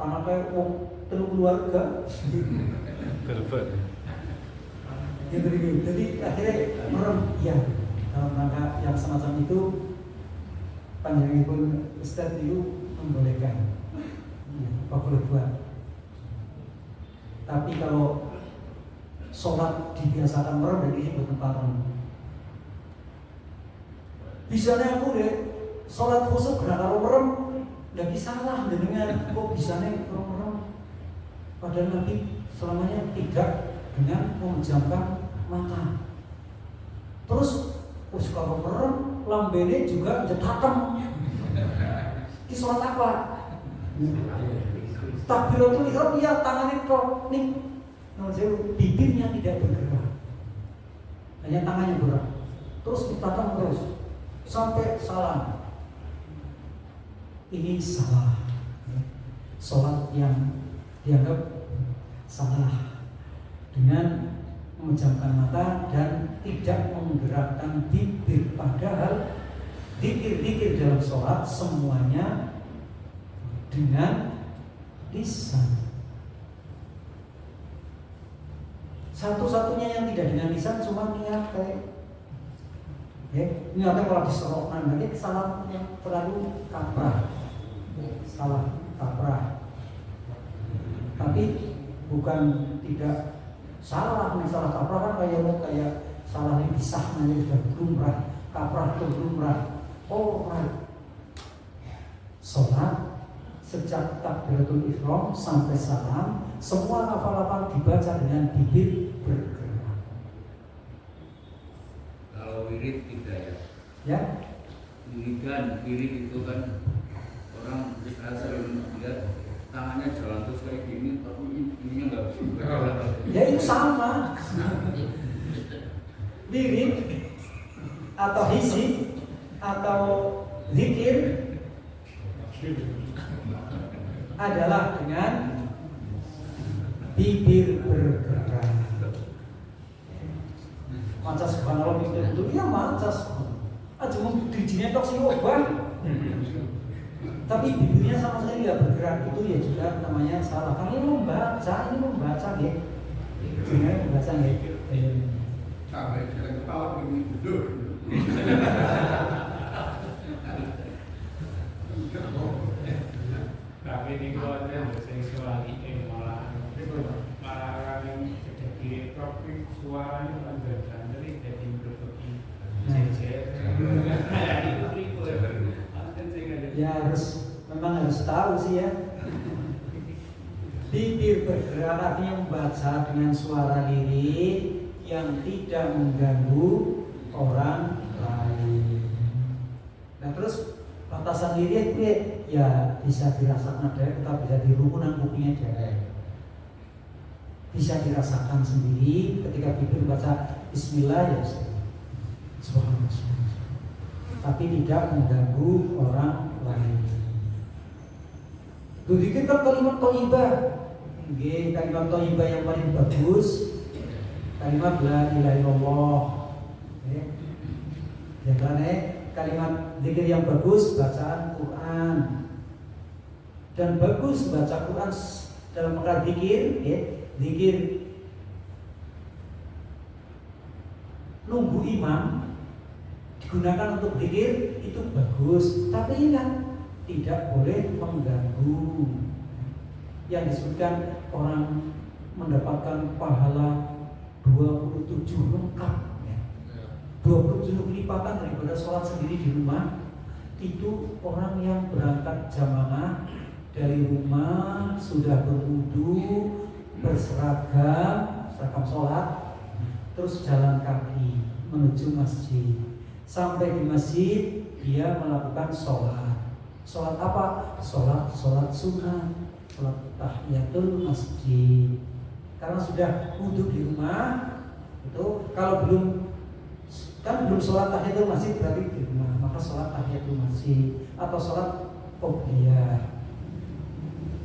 anaknya terus keluarga. Jadi akhirnya merem ya. Dalam rangka yang semacam itu panjenengan pun Ustaz itu membolehkan, apa boleh buat. Tapi kalau sholat dibiasakan merem dan ini bukan parem. Bisanya aku deh sholat khusyuk gerak karo merem, nggak bisa lah dengan kok bisanya merem. Padahal Nabi selamanya tidak dengan memejamkan mata. Terus kalau merem lambene juga jetakem. Ini sholat apa? Takbiratul ihram ya tangannya kok nih, bibirnya tidak bergerak, hanya tangannya bergerak. Terus ditatap terus sampai salam. Ini salah, sholat yang dianggap salah dengan memejamkan mata dan tidak menggerakkan bibir. Padahal zikir-zikir dalam sholat semuanya dengan lisan. Satu-satunya yang tidak dengan lisan cuma niat. Niatnya kalau diserokkan nanti salah yang terlalu kaprah, salah kaprah. Tapi bukan tidak salah, salah kaprah kan kayak salah yang pisah nanti sudah lumrah, kaprah itu lumrah. Sholat sejak takbiratul ihram sampai salam semua lafal-lafal dibaca dengan bibir bergerak. Kalau wirid tidak Ya? Wirid itu kan orang bisa sering lihat tangannya jalan terus kayak gini, tapi ininya nggak bergerak. Ya itu sama. Wirid atau hizib atau zikir adalah dengan bibir bergerak. Maca subhanallah itu ya maca. Aja mau dijinya tok sing obah. Tapi bibirnya sama sekali tidak bergerak, itu ya juga namanya salah. Karena ini membaca ya. Ini membaca ya. Sampai jalan kepala begini duduk. Tapi ini kalau ada seksual ini malah yang jadi topik suaranya kan jadi berbagai jejer. Ya memang harus tahu sih ya. Bibir bergerak artinya membaca dengan suara lirik yang tidak mengganggu orang lain. Nah terus batasan lirik ya bisa dirasakan ada, kita bisa dirumunan kupingnya derek. Bisa dirasakan sendiri ketika bibir baca Bismillah ya Subhanallah. Tapi tidak mengganggu orang lain. Dzikir kan kalimat thayyibah. Kalimat thayyibah yang paling bagus kalimat la ilaha illallah. Ya kan kalimat zikir yang bagus bacaan Quran. Dan bagus baca Quran dalam perkara zikir, zikir nunggu imam digunakan untuk zikir itu bagus, tapi ingat tidak boleh mengganggu. Yang disebutkan orang mendapatkan pahala 27 lengkap ya. 27 kelipatan daripada sholat sendiri di rumah. Itu orang yang berangkat jamaah dari rumah sudah berwudu, berseragam sholat, terus jalan kaki menuju masjid. Sampai di masjid dia melakukan sholat. Sholat apa? Sholat sunnah, sholat tahiyatul masjid. Karena sudah wudu di rumah, itu kalau belum sholat tahiyatul masjid berarti di rumah, maka sholat tahiyatul masjid atau sholat qobliyah.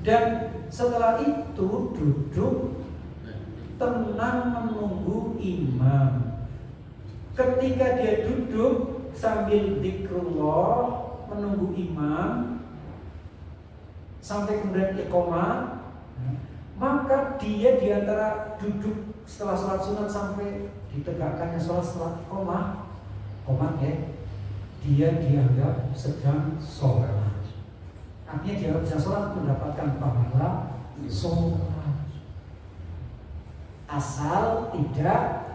Dan setelah itu duduk tenang menunggu imam. Ketika dia duduk sambil zikrullah menunggu imam sampai kemudian iqamah, maka dia diantara duduk setelah sholat sunat sampai ditegakkannya sholat setelah iqamah, dia dianggap sedang sholat. Artinya dia bisa sholat mendapatkan pahala sholat. asal tidak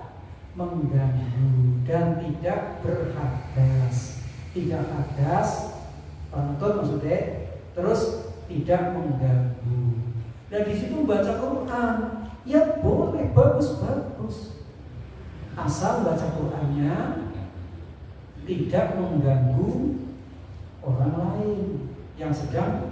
mengganggu dan tidak berhadas. Tidak hadas, penonton maksudnya, terus tidak mengganggu. Dan di situ baca Quran, ya boleh, bagus, asal baca Qurannya tidak mengganggu orang lain yang sedang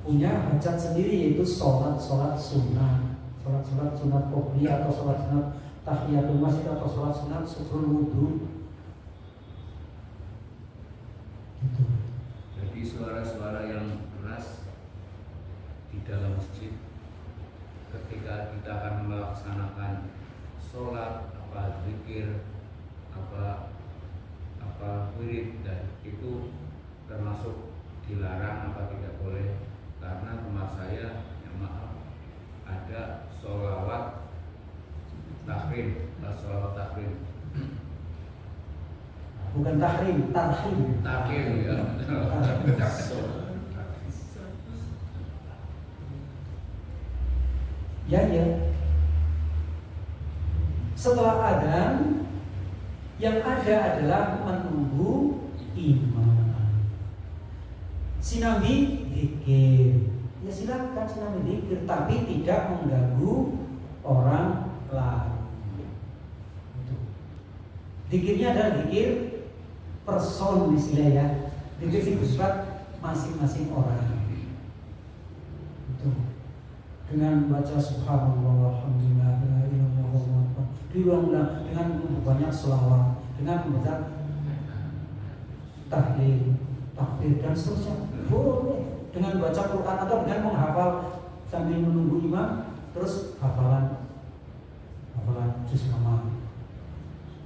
punya hajat sendiri, yaitu sholat sunnah, sholat sunat qobliyah atau sholat sunat tahiyatul masjid atau sholat sunat syukur wudhu. Gitu. Jadi suara-suara yang keras di dalam masjid ketika kita akan melaksanakan sholat, zikir, wirid, dan itu termasuk dilarang apa tidak boleh, karena tempat saya ada sholawat takrim. Bukan tahrim, tarhim. Ya. Ya. Setelah adzan, yang ada adalah menunggu imam. Sinambi zikir. Ya silakan sinambi zikir, tapi tidak mengganggu orang lain. Zikirnya adalah zikir person istilahnya, zikir sing bersifat masing-masing orang. Itu dengan baca subhanallah, alhamdulillah, la ilaha illallah, diulang-ulang dengan banyak selawat, dengan membaca tahlil, takbir dan seterusnya. Boleh dengan baca Quran atau dengan menghafal sambil menunggu imam, terus hafalan juz nama.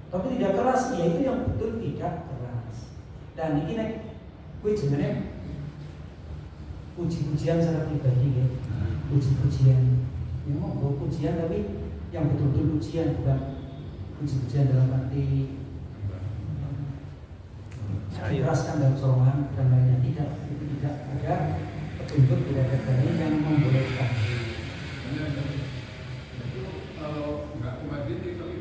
Tapi tidak keras, yaitu yang betul tidak keras. Dan ini gue sebenarnya puji-pujian secara pribadi ya, puji-pujian. Memang gue pujian tapi yang betul-betul pujian, bukan puji-pujian dalam arti dikeraskan dalam sorongan dan lainnya. Tidak, itu tidak ada petunjuk, tidak ada dalil yang membolehkan. Itu kalau nggak cuma gitu, tapi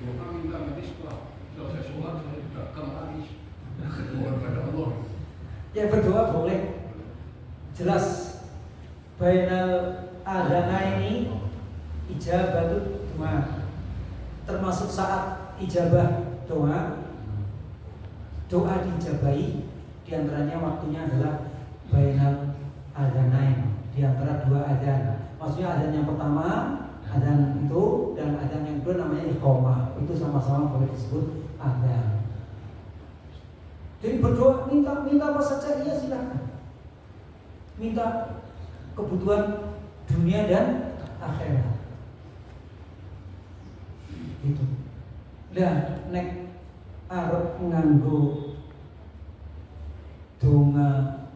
doa minta nanti setelah selesai sholat saya juga kembali mohon pada Allah. Ya berdoa boleh, jelas. Bainal adana ini ijabah doa, termasuk saat ijabah doa diijabahi, diantaranya waktunya adalah bainal adanain, diantara dua adzan. Maksudnya adzan yang pertama, adzan itu, dan adzan yang kedua namanya iqamah. Itu sama-sama boleh disebut adzan. Jadi berdoa, minta apa saja, iya silakan. Minta kebutuhan dunia dan akhirat. Itu. Dan nek arep nganggo donga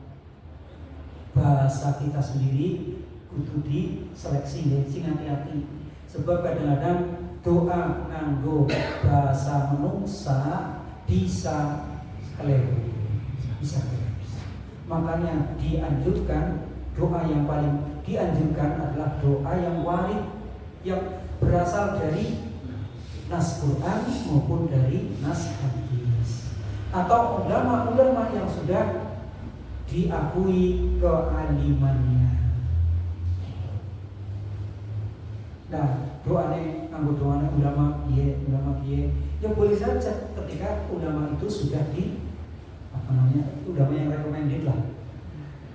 bahasa kita sendiri kudu diseleksi ya, sing hati-hati. Sebab kadang-kadang doa nganggo bahasa menungsa bisa keliru. Makanya dianjurkan, doa yang paling dianjurkan adalah doa yang warid, yang berasal dari nas Quran maupun dari nas hadis, atau ulama-ulama yang sudah diakui kealimannya. Nah, doanya anggota ulama kiye, ya boleh saja ketika ulama itu sudah ulama yang recommended lah,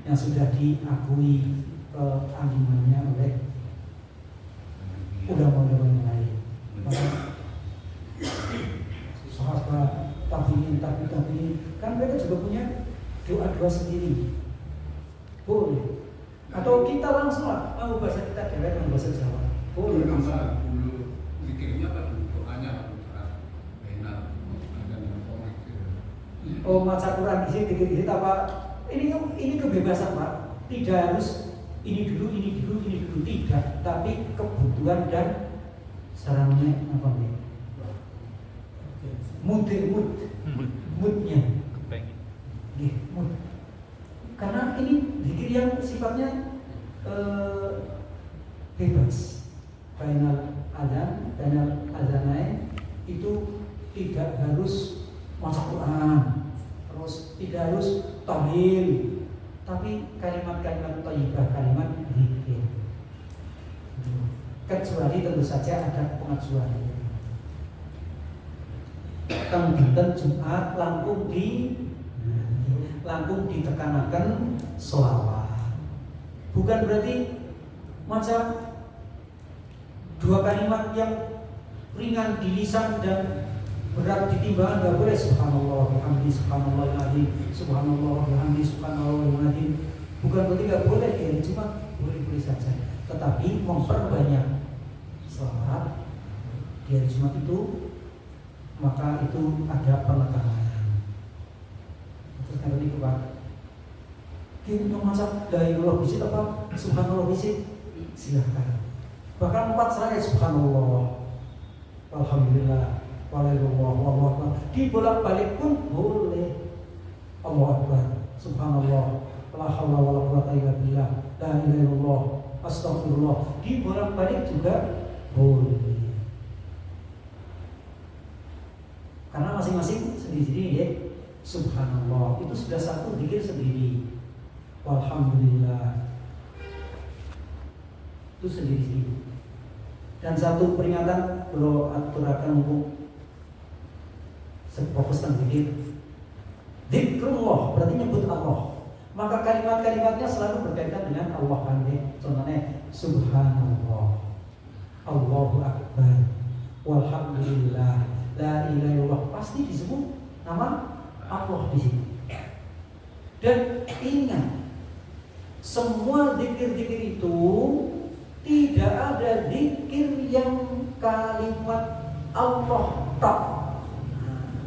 yang sudah diakui kealimannya oleh ulama-ulama yang lain. Sahabat, tabiin, kan mereka juga punya doa-doa sendiri. Boleh. Atau kita langsung lah, mau bahasa kita dewek dengan bahasa Jawa. Boleh. Dulu zikirnya kan doanya enak, ada yang komik. Oh, baca Quran di sini dikit-dikit apa? Ini kebebasan Pak. Tidak harus ini dulu, tidak. Tapi kebutuhan dan sarannya apa nih? Moodnya. Mood. Karena ini zikir yang sifatnya bebas. bainal azanain itu tidak harus maca Quran, terus tidak harus tahlil, tapi kalimat-kalimat thayyibah, kalimat zikir. Kecuali tentu saja ada pengecualian. Teng dinten Jumat langkung ditekanaken sholawat. Bukan berarti maca dua kalimat yang ringan di lisan dan berat di timbangan, nggak boleh. Subhanallah bihamdi subhanallahil azim, subhanallah bihamdi subhanallahil azim. Bukan berarti nggak boleh ya, cuma boleh-boleh saja. Tetapi memperbanyak sholawat di hari Jumat itu, maka itu ada penekanan. Terus kalau itu Pak, kita masak dari Allah bisik apa? Subhanallah bisik, silahkan. Bahkan 4 seraya subhanallah, alhamdulillah, walaikumsalam, Allahu akbar. Dibolak-balik pun boleh. Allahu akbar, subhanallah, la haula wala quwwata illa billah, la ilaha illallah, astagfirullah. Dibolak-balik juga boleh. Karena masing-masing sendiri-sendiri ya. Subhanallah itu sudah satu zikir sendiri. Alhamdulillah itu sendiri-sendiri. Dan satu peringatan kalau aturakan untuk fokus tentang zikir. Zikrullah berarti nyebut Allah. Maka kalimat-kalimatnya selalu berkaitan dengan Allah kan ya. Contohnya Subhanallah, Allahu Akbar, walhamdulillah, la ilaha illallah, pasti disebut nama Allah di sini. Dan ingat, semua zikir-zikir itu tidak ada zikir yang kalimat Allah tak.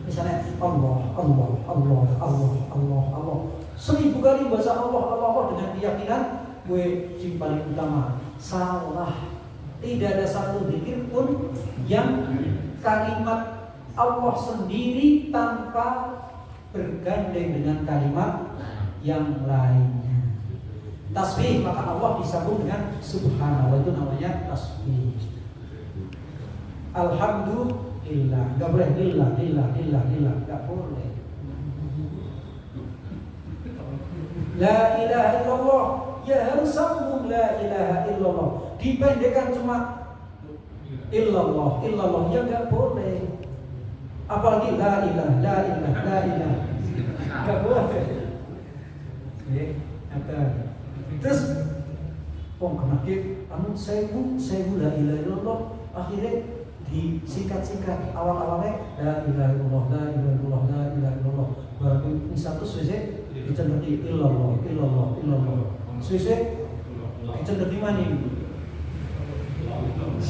Misalnya Allah, Allah, Allah, Allah, Allah, Allah. 1000 kali bahasa Allah, Allah, Allah dengan keyakinan gue yang paling utama. Salah. Tidak ada satu zikir pun yang kalimat Allah sendiri tanpa bergandeng dengan kalimat yang lainnya. Tasbih maka Allah disambung dengan subhanallah, itu namanya tasbih. Alhamdulillah, enggak boleh lillah, enggak boleh. La ilaha illallah, ya harus sambung la ilaha illallah. Dipendekkan cuma illallah, ya enggak boleh. Apalagi la ilaha, enggak boleh. Terus kenapa saya la ilaha illallah, akhirnya disingkat-singkat awal-awalnya la ilaha illallah. Baru ini satu selesai dicenderti illallah. Selesai dicenderti mana?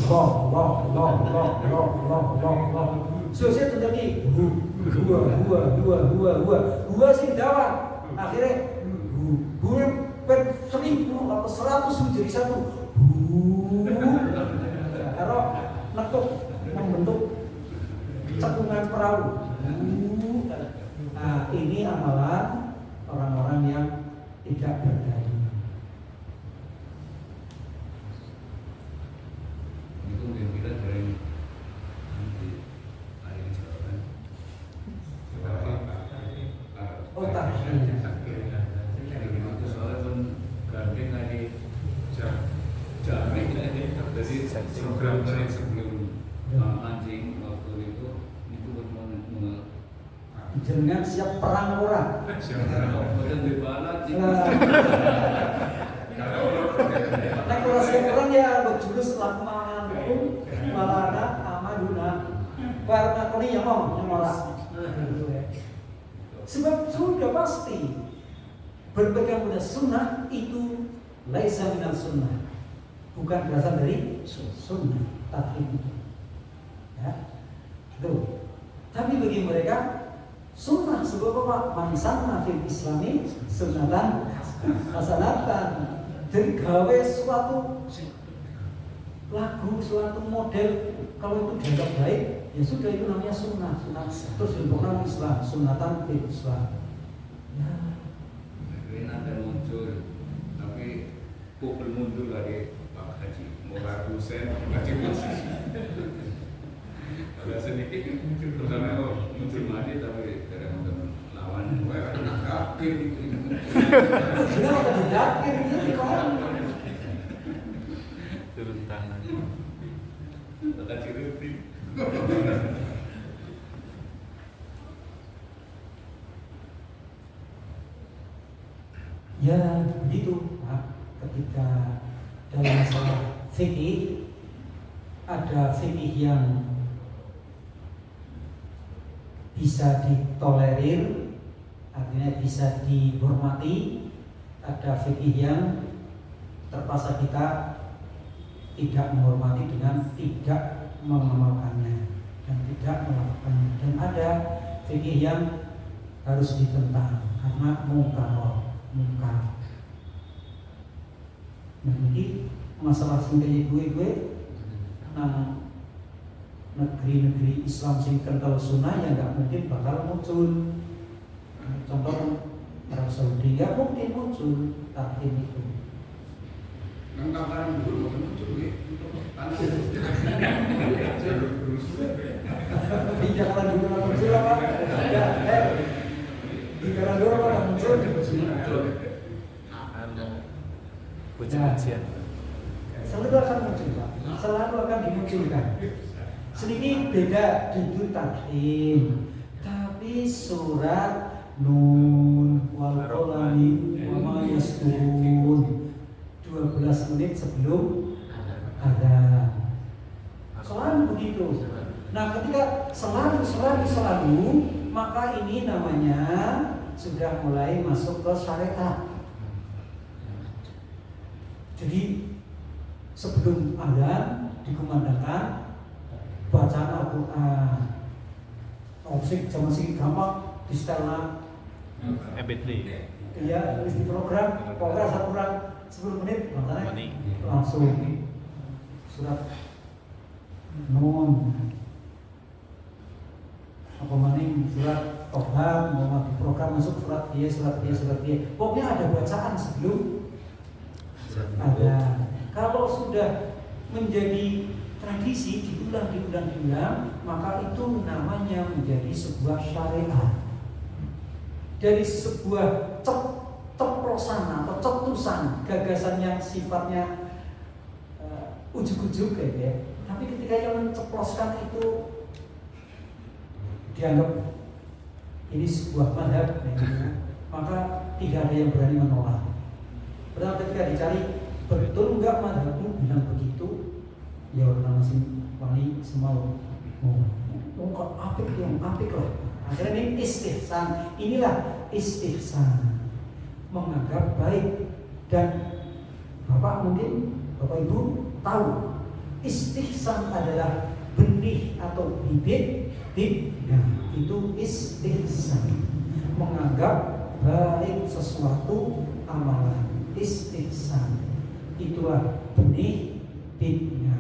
Allah. Selesai dicenderti gua sih dawan. Akhirnya gue 1000 atau 100 jadi satu. Kalau nekuk membentuk cekungan perahu. Nah, ini amalan orang-orang yang tidak berdalil. Itu yang kita dari air jalan. Oh tak. Itu soalnya pun gandeng dari jaring dari program sebelum mancing waktu itu Jangan siap perang orang. Bukan di balat. Nek ora siap perang ya berjurus lakmangan hukum malana amaduna. Karena koni yang ora. Sebab sudah pasti berpegang pada sunnah itu laisa minal sunnah, bukan berasal dari sunnah taklid. Ya, itu. Tapi bagi mereka sunnah sebab apa? Man sanna fil islami sunnatan hasanatan. Jadi gawe suatu lagu, suatu model, kalau itu dianggap baik, ya sudah itu namanya sunnah. Terus dibuat Islam, sunnatan fil Islam. Ya. Ini ada muncul, tapi kok mundur dari Haji Murad Hussein Haji Hussein. Ada sedikit terutama muncul mati tapi kadang-kadang lawan gue ada kafir gitu. Sudah ada kafir gitu kan. Turun tangan. Tata ciri. Ya begitu Pak. Ketika dalam masalah fikih ada fikih yang bisa ditolerir, artinya bisa dihormati, ada fikih yang terpaksa kita tidak menghormati dengan tidak mengamalkannya dan tidak melakukannya, dan ada fikih yang harus ditentang karena mungkar. Nah ini masalah singkatnya gue nang negeri-negeri Islam sing kental sunnah yang nggak mungkin bakal muncul. Contoh Arab Saudi nggak mungkin muncul tahkim itu. Nang takaran dulu muncul ya. Di jalan dulu muncul apa? Di jalan dulu apa muncul? Pujian. Selalu akan muncul Pak. Selalu akan dimunculkan. Sedikit beda judul tahkim, tapi surat Nun wal qalami wa ma yasturun 12 menit sebelum adzan. Selalu begitu. Nah, ketika selalu, maka ini namanya sudah mulai masuk ke syariat. Jadi sebelum adzan dikumandangkan bacaan Al-Quran. Musik zaman sih gampang di setelna MP3. iya, di program satu orang 10 menit makanya langsung surat Nun apa maning surat Toha mau di program masuk surat dia pokoknya ada bacaan sebelum ada. Kalau sudah menjadi tradisi diulang, maka itu namanya menjadi sebuah syariat. Dari sebuah ceplosan atau cetusan gagasan yang sifatnya ujuk-ujuk ya. Tapi ketika yang menceploskan itu dianggap ini sebuah madhab, maka tidak ada yang berani menolak. Padahal ketika dicari betul enggak madhabmu bilang begitu, ya orang masih wani semau kok apik lah. Akhirnya ini istihsan. Inilah istihsan, menganggap baik. Dan Bapak Ibu tahu istihsan adalah benih atau bibit. Nah, itu istihsan, menganggap baik sesuatu amalan. Istihsan itulah benih bibitnya.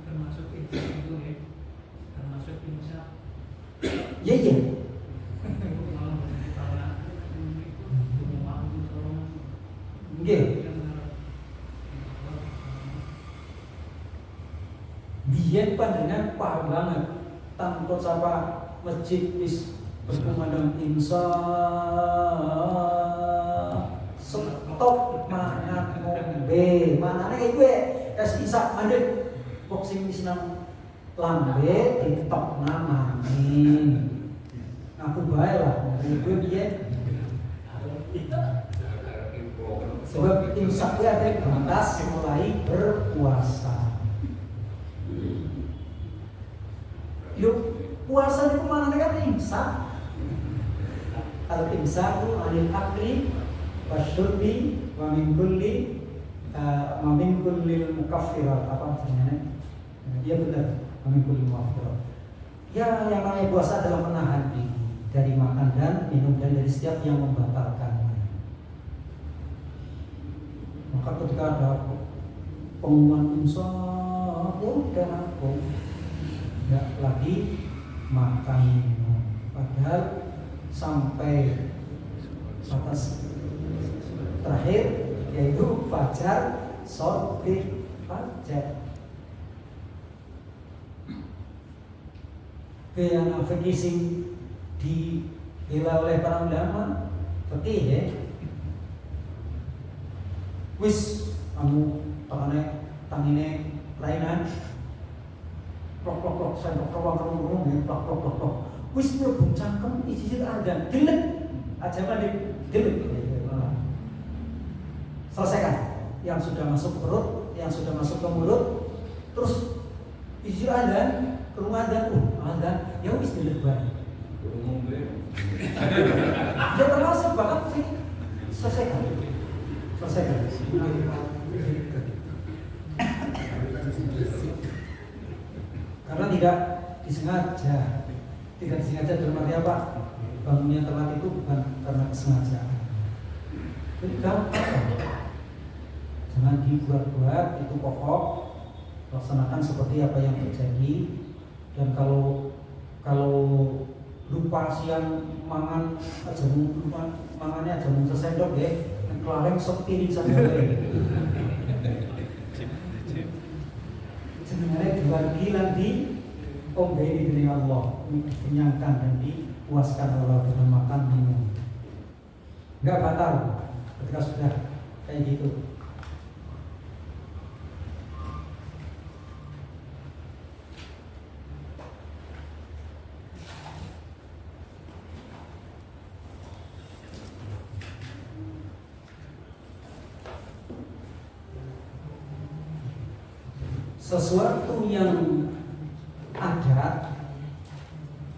Termasuk itu ya, termasuk insya. Iya. Oke. Biyen panjenengan paham banget tanpa sapa masjid wis berkumandang insya stop mangan ngombe manane kayak gue kasih isa mandek boxing wis nang lambe ditok namanin aku bae lah gue biyen sebab imsak gue ada batas mulai berpuasa. Yuk puasa itu mana kan imsak. Al-imsaku anil akli wasyurbi wa min kulli mukaffirat apa sebenarnya? Iya benar, wa min kulli mukaffirat. Ya, yang namanya puasa adalah menahan diri dari makan dan minum dan dari setiap yang membatalkannya. Maka ketika ada pengumuman imsak, ya udah aku nggak lagi makan minum. Padahal sampai batas terakhir yaitu fajar, sholih fajar. Yang fikih sing dibela oleh para ulama fikih ya. Wis kamu tangine lainan plok saya plok ya plok wis mlebu cangkem isi adan gelek aja mah gelek selesaikan yang sudah masuk perut, yang sudah masuk ke mulut, terus isi adan ke rumah adan ya wis gelek bae ya termasuk banget sih selesaikan karena tidak disengaja dalam arti apa? Bangunnya telat itu bukan karena kesengajaan. Jadi gampang, jangan dibuat-buat, itu pokok. Laksanakan seperti apa yang terjadi. Dan kalau lupa siang mangan aja mangannya aja sesendok ya, kelareng sepiring saja. Sebenarnya dibagi nanti ombeni dengan Allah, dikenyangkan dan dipuaskan Allah dengan makan minum. Enggak batal ketika sudah kayak gitu. Sesuatu yang adat,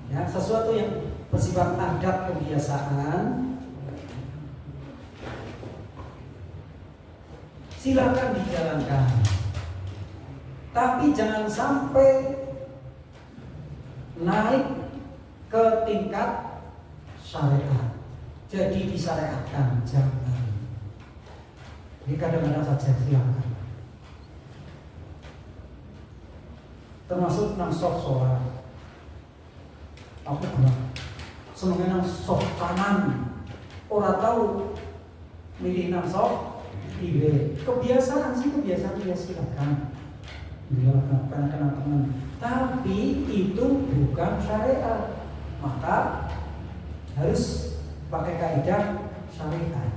ya, sesuatu yang bersifat adat kebiasaan, silakan dijalankan, tapi jangan sampai naik ke tingkat syariat, jadi disyariatkan, jangan. Ini kadang-kadang saja silakan. Termasuk nang soft sholat. Aku pernah senengnya nang soft kanan, orang tahu milih nang soft kiri. Kebiasaan ya silakan. Silakan teman. Tapi itu bukan syariat. Maka harus pakai kaidah syariat.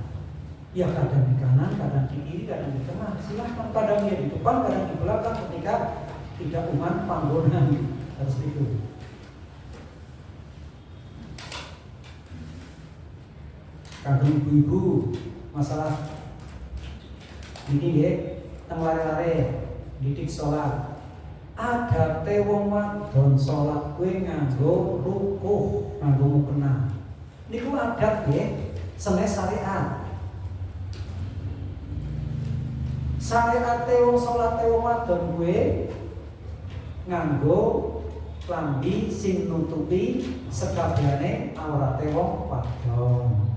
Ya kadang di kanan, kadang di kiri, kadang di tengah. Silakan kadang di depan, kadang di belakang ketika tidak umat panggonan harus itu. Kagum ibu-ibu masalah ini ya, teng lare-lare didik sholat. Ada wong wadon sholat kue nganggo rukuh, nganggo mukena. Niku adat ya, senes syariat. Syariat wong sholat wong wadon kue nganggo klambi sing nutupi sekabehane aurate wong wadon.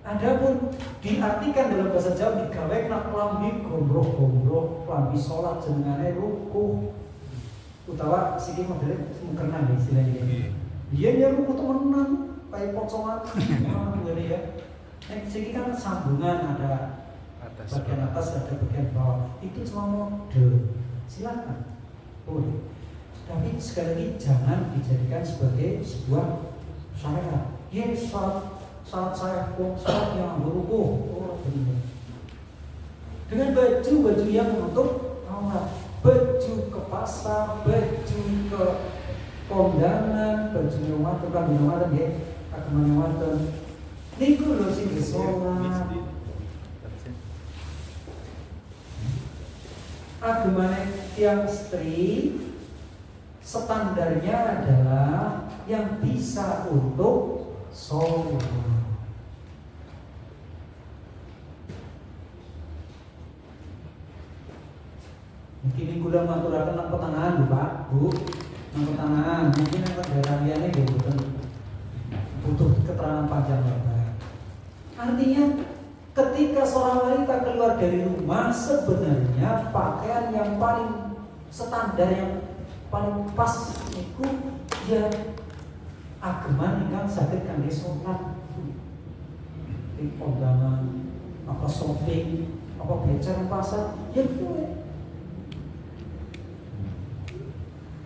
Adapun diartikan dalam bahasa Jawa digawe nak klambi gombrok-gombrok, klambi salat jenengane rukuh. Utawa siki modele mukena istilahnya. Dia ya rukuh temenan kayak pocongan ngene ya. Nek siki kan sambungan ada bagian atas ada bagian bawah. Itu cuma mode. Silakan. Boleh. Tapi sekali lagi jangan dijadikan sebagai sebuah syariat. Ya saat saya sholat yang berukuh, benar. Dengan baju yang menutup aurat, baju ke pasar, baju ke kondangan, baju rumah tukang rumah ya, agamane wonten. Niku lho sing sholat. Agamane tiang istri standarnya adalah yang bisa untuk sholat. Mungkin kula maturaken nang pertengahan lho Pak, Bu. Nang pertengahan, mungkin nang daerah liyane nggih butuh keterangan panjang lebar. Artinya ketika seorang wanita keluar dari rumah sebenarnya pakaian yang paling standar yang paling pas itu ya ageman ingkang saged kangge sholat. Di kondangan apa shopping, apa beca di pasar, ya boleh.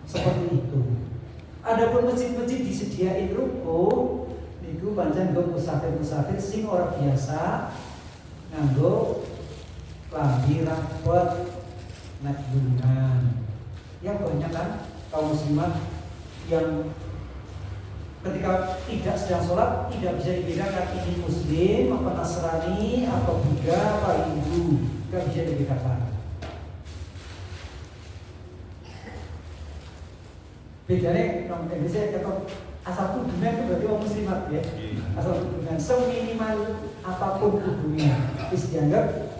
Seperti itu. Adapun masjid-masjid disediain ruko, niku pancen nggo musafir-musafir sing ora biasa nganggo lambi rapet nek gunungan. Ya banyak kan kaum muslimat yang ketika tidak sedang sholat tidak bisa dibedakan ini muslim apa Nasrani atau Buddha apa Hindu, tidak bisa dibedakan. Bedanya kalau Indonesia kata asal kudunya itu berarti orang muslimat ya. Asal kudunya seminimal apapun kudunya wis dianggap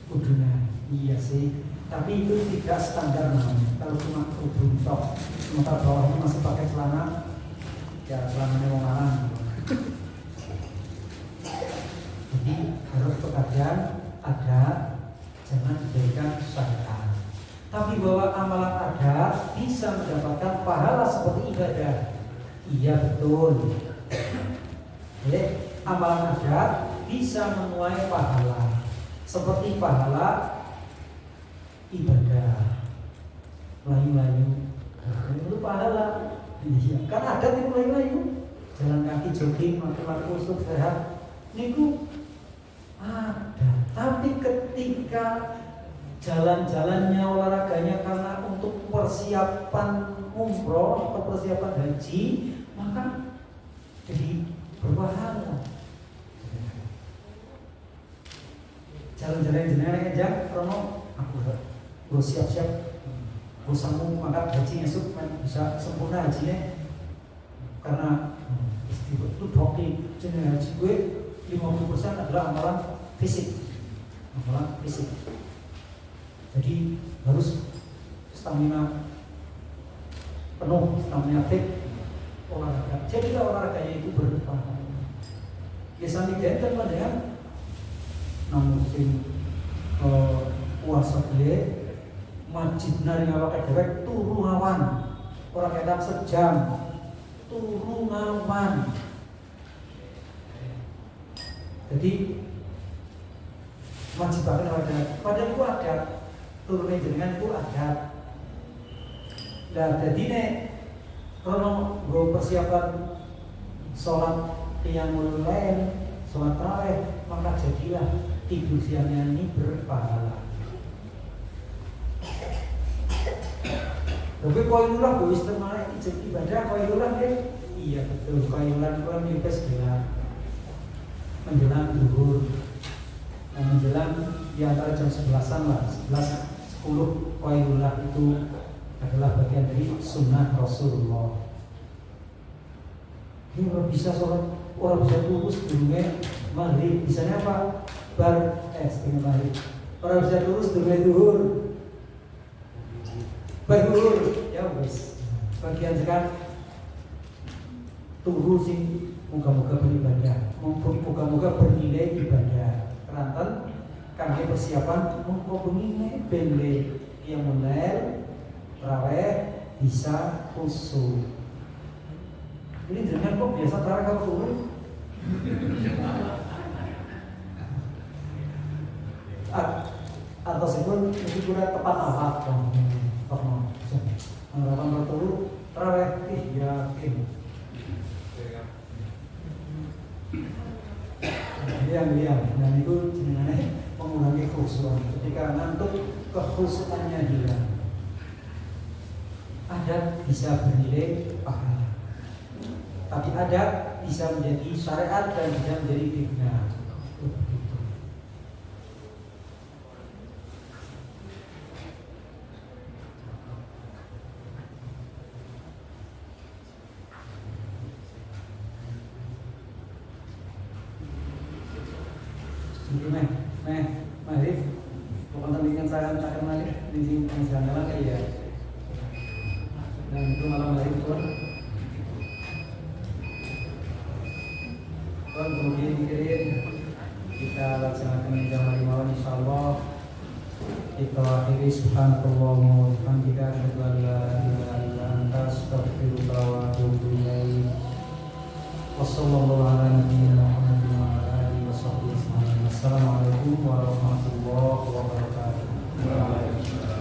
kudunya. Iya sih. Tapi itu tidak standar namanya. Kalau cuma kudun tok, sementara bawahnya masih pakai celana, ya celananya mau malang. Jadi harus pekerjaan ada, jangan dijadikan syariat. Tapi bahwa amalan ada bisa mendapatkan pahala seperti ibadah. Iya betul. Amalan ada bisa menuai pahala seperti pahala ibadah. Melayu-layu itu pahala. Iya, kan ada yang melayu-layu, jalan kaki, jogging, makan kusuk sehat. Niku ada. Tapi ketika jalan-jalannya, olahraganya karena untuk persiapan umroh atau persiapan haji, maka jadi berpahala. Jalan-jalan aja, Rono, aku siap-siap, aku sambung maka haji esok bisa sempurna hajinya, karena itu dokter jenis haji gue 50% adalah amalan fisik. Jadi harus stamina penuh, stamina fit, olahraga. Jadi olahraganya itu berpahala. Biasanya tidak pada ya, namun puasa dia masjid nari ngawak dewek turu ngawan, orang kadang sejam turu ngawan. Jadi wajib banget ada, padahal itu ada turunnya jenengan itu ada. Nah jadi nih kalau gue persiapan sholat yang mulai sholat tarawih, maka jadilah tidur siangnya ini berpahala. Tapi koilulah gue istimewa ibadah koilulah deh. Iya betul, koilulah itu kan juga sebelah menjelang zuhur, menjelang di antara jam 11-an lah, 11-10 koilulah itu adalah bagian dari sunnah Rasulullah. Ini orang bisa sholat, orang bisa lurus sebelumnya maghrib, misalnya apa? Setengah maghrib. Orang bisa lurus sebelumnya zuhur. Berhur, ya wis. Bagian sekarang turu sing moga-moga beribadah, moga-moga bernilai ibadah. Keranten kangge persiapan mongko bengi bende yang mulai tarawih bisa khusyuk. Ini jangan kok biasa tarawih kalau turun. Atau sebelum itu kurang tepat awal. Harapan berturu tarawih yakin. Diam, dan itu jenenge mengurangi khusyuk. Ketika ngantuk kekhusyukannya hilang. Adat bisa bernilai pahala, tapi adat bisa menjadi syariat dan bisa menjadi fitnah. Marif, pokoknya dengan saya cakap Marif, di sana lah ya. Dan itu malam Marif pun, kemudian dikirim kita laksanakan jam 5 malam insyaallah. Kita akhiri subhanallah wa bihamdika asyhadu an la ilaha illa anta astaghfiruka wa atubu ilaik. Wassallallahu ala nabiyyina Muhammadin wa ala alihi wa sahbihi Assalamualaikum warahmatullahi wabarakatuh. Waalaikumsalam.